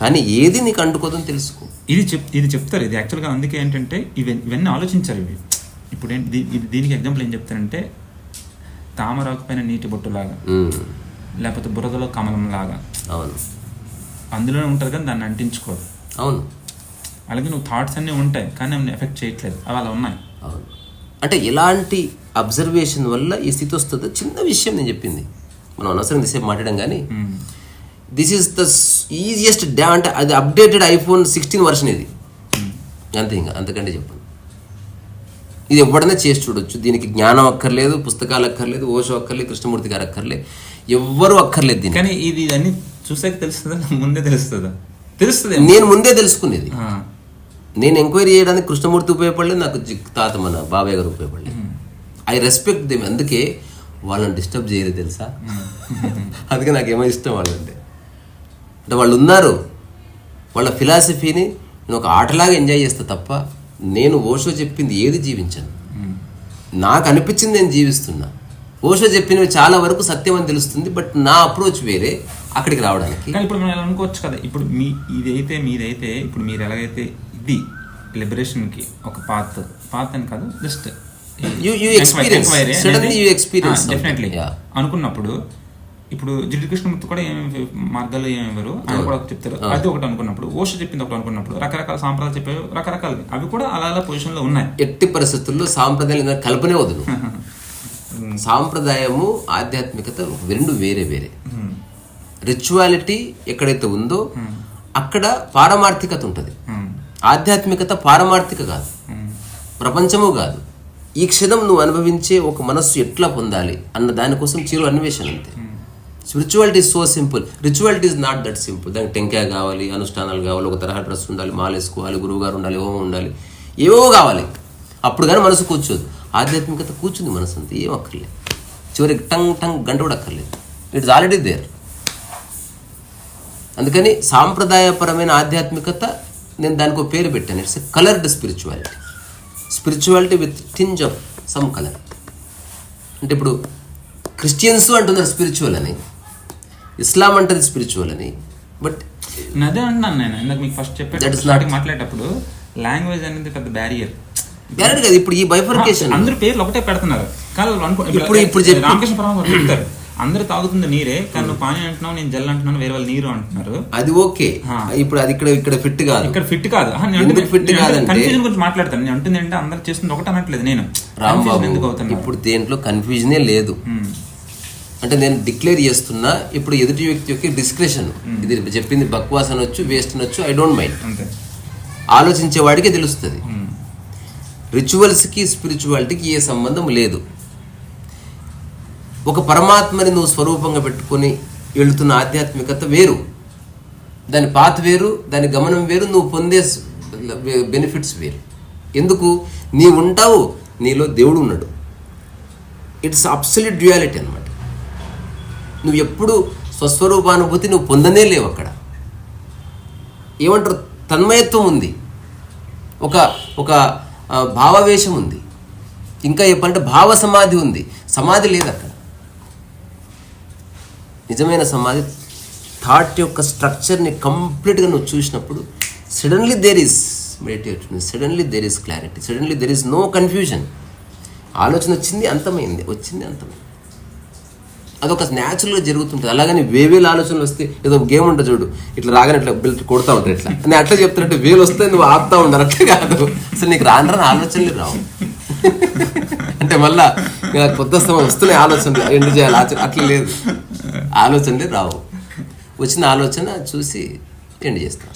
కానీ ఏది నీకు అంటుకోదని తెలుసుకో. ఇది చెప్తారు. ఇది యాక్చువల్గా అందుకే ఏంటంటే ఇవన్నీ ఆలోచించారు. ఇవి ఇప్పుడు దీనికి ఎగ్జాంపుల్ ఏం చెప్తారంటే, తామరాకు పైన నీటి బొట్టులాగా, లేకపోతే బురదలో కమలం లాగా. అవును, అందులోనే ఉంటుంది కానీ దాన్ని అంటించుకోరు. అవును అలాగే నువ్వు థాట్స్ అన్నీ ఉంటాయి కానీ అవి ఎఫెక్ట్ చేయట్లేదు, అవి అలా ఉన్నాయి. అవును. అంటే ఎలాంటి అబ్జర్వేషన్ వల్ల ఈ స్థితి వస్తుందో చిన్న విషయం నేను చెప్పింది, మనం అనవసరం దిసేపు మాట్లాడడం కానీ దిస్ ఈస్ ద ఈజియెస్ట్ అంటే అది అప్డేటెడ్ iPhone 16 వర్షన్ ఇది, అంతే. ఇంకా అంతకంటే చెప్పండి. ఇది ఎవడైనా చేసి చూడొచ్చు. దీనికి జ్ఞానం అక్కర్లేదు, పుస్తకాలు అక్కర్లేదు, ఓషో అక్కర్లేదు, కృష్ణమూర్తి గారు అక్కర్లేదు, ఎవ్వరూ అక్కర్లేదు దీనికి. కానీ ఇది అన్ని చూసాక తెలుస్తుందా, ముందే తెలుస్తుందా? తెలుస్తుంది. నేను ముందే తెలుసుకునేది. నేను ఎంక్వైరీ చేయడానికి కృష్ణమూర్తి ఉపయోగపడలేదు, నాకు తాత మన బాబాయ్ గారు ఉపయోగపడలేదు. I respect them. అందుకే వాళ్ళని డిస్టర్బ్ చేయలేదు తెలుసా. అందుకే నాకేమో ఇష్టం వాళ్ళంటే. అంటే వాళ్ళు ఉన్నారు, వాళ్ళ ఫిలాసఫీని నేను ఒక ఆటలాగా ఎంజాయ్ చేస్తా తప్ప నేను ఓషో చెప్పింది ఏది జీవించను. నాకు అనిపించింది నేను జీవిస్తున్నా. ఓషో చెప్పినవి చాలా వరకు సత్యం అని తెలుస్తుంది, బట్ నా అప్రోచ్ వేరే అక్కడికి రావడానికి. కానీ ఇప్పుడు మనం అనుకోవచ్చు కదా, ఇప్పుడు మీదైతే ఇప్పుడు మీరు ఎలాగైతే ఇది లిబరేషన్కి ఒక పాత్ అని కాదు, జస్ట్ డెఫినెట్లీ అనుకున్నప్పుడు ఇప్పుడు జిడ్డు కృష్ణమూర్తి కూడా ఏమేమి మార్గాలు ఏమేవారు ఆయన కూడా చెప్తారు, అది ఒకటి అనుకున్నప్పుడు, ఓషో చెప్పింది ఒకటి అనుకున్నప్పుడు, రకరకాల సాంప్రదాయాలు చెప్పారు, రకరకాలు అవి కూడా అలా పొజిషన్లో ఉన్నాయి. ఎట్టి పరిస్థితుల్లో సాంప్రదాయాలు కల్పనే వదులు. సాంప్రదాయము ఆధ్యాత్మికత రెండు వేరే వేరే. రిచువాలిటీ ఎక్కడైతే ఉందో అక్కడ పారమార్థికత ఉంటుంది. ఆధ్యాత్మికత పారమార్థిక కాదు, ప్రపంచము కాదు. ఈ క్షణం నువ్వు అనుభవించే ఒక మనస్సు ఎట్లా పొందాలి అన్న దానికోసం చిరు అన్వేషణ అంతే. Spirituality is so simple, rituality is not that simple. దానికి టెంకాయ కావాలి, అనుష్ఠానాలు కావాలి, ఒక తరహా డ్రెస్ ఉండాలి, మాలేసుకోవాలి, గురువు గారు ఉండాలి, హోమం ఉండాలి, ఏవో కావాలి. అప్పుడు కానీ మనసు కూర్చోదు. ఆధ్యాత్మికత కూర్చుంది మనసు అంతే, ఏం అక్కర్లేదు. చివరికి టంగ్ గంట కూడా అక్కర్లేదు, ఇట్స్ ఆల్రెడీ దేర్. అందుకని సాంప్రదాయపరమైన ఆధ్యాత్మికత నేను దానికి ఒక పేరు పెట్టాను, it's a coloured spirituality. Spirituality with tinge of some colour. అంటే ఇప్పుడు క్రిస్టియన్స్ అంటున్నారు స్పిరిచువల్ అని, ఇస్లాం అంటది స్పిరిచువల్ అని, బట్ అదే అంటున్నాను నేను ఇందాక మీకు ఫస్ట్ చెప్పాను మాట్లాడేటప్పుడు లాంగ్వేజ్ అనేది పెద్ద బ్యారియర్ కదా. ఇప్పుడు ఈ బైఫర్కేషన్ అందరూ పేర్లు ఒకటే పెడుతున్నారు. కానీ ఇప్పుడు రామకృష్ణ పరమహంస చెప్తారు అందరూ తాగుతుంది నీరే, కానీ నువ్వు పానీ అంటున్నావు, నేను జల్ అంటున్నాను, వేరే వాళ్ళు నీరు అంటున్నారు. అది ఓకే. ఇప్పుడు అది ఇక్కడ ఫిట్ కాదు, ఇక్కడ ఫిట్ కాదు. కన్ఫ్యూజన్ గురించి మాట్లాడతాను. నేను అంటుంది అంటే అందరు చేస్తుంది ఒకటి అనట్లేదు. నేను రాంబాబు ఇప్పుడు దేంట్లో కన్ఫ్యూజనే లేదు. అంటే నేను డిక్లేర్ చేస్తున్నా, ఇప్పుడు ఎదుటి వ్యక్తి యొక్క డిస్క్రిప్షన్, ఇది చెప్పింది బక్వాస్ అనొచ్చు, వేస్ట్ అనొచ్చు, ఐ డోంట్ మైండ్. ఆలోచించే వాడికే తెలుస్తుంది. రిచువల్స్కి స్పిరిచువాలిటీకి ఏ సంబంధం లేదు. ఒక పరమాత్మని నువ్వు స్వరూపంగా పెట్టుకొని వెళుతున్న ఆధ్యాత్మికత వేరు, దాని పాత్ వేరు, దాని గమనం వేరు, నువ్వు పొందే బెనిఫిట్స్ వేరు. ఎందుకు? నీవు ఉంటావు, నీలో దేవుడు ఉన్నాడు. ఇట్స్ అబ్సల్యూట్ డ్యుయాలిటీ అనమాట. నువ్వు ఎప్పుడు స్వస్వరూపానుభూతి నువ్వు పొందనే లేవు. అక్కడ ఏమంటారు, తన్మయత్వం ఉంది, ఒక భావావేశం ఉంది, ఇంకా చెప్పాలంటే భావ సమాధి ఉంది. సమాధి లేదు అక్కడ. నిజమైన సమాధి థాట్ యొక్క స్ట్రక్చర్ని కంప్లీట్గా నువ్వు చూసినప్పుడు suddenly there is meditation, suddenly there is clarity, suddenly there is no confusion. ఆలోచన వచ్చింది, అంతమైంది, వచ్చింది, అంతమైంది. అదొక న్యాచురల్గా జరుగుతుంటుంది. అలాగని వేవేలు ఆలోచనలు వస్తే ఏదో గేమ్ ఉంటుంది చూడు, ఇట్లా రాగానే ఇట్లా బిల్ట్ కొడతా ఉంటారు. ఇట్లా నేను అట్లా చెప్తున్నట్టు వేలు వస్తే నువ్వు ఆపుతా ఉండాలి, అట్లా కాదు. అసలు నీకు రాను ఆలోచనలు రావు. అంటే మళ్ళా కొత్త సమయం వస్తున్నాయి ఆలోచనలు, ఎండ్ చేయాలి, అట్లా లేదు. ఆలోచనలే రావు. వచ్చిన ఆలోచన చూసి ఎండ్ చేస్తాం.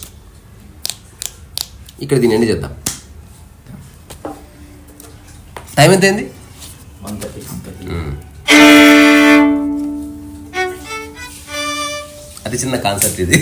ఇక్కడ దీన్ని ఎండ్ చేద్దాం. టైం ఎంత అయింది? అది చిన్న కాన్సెప్ట్ ఇది.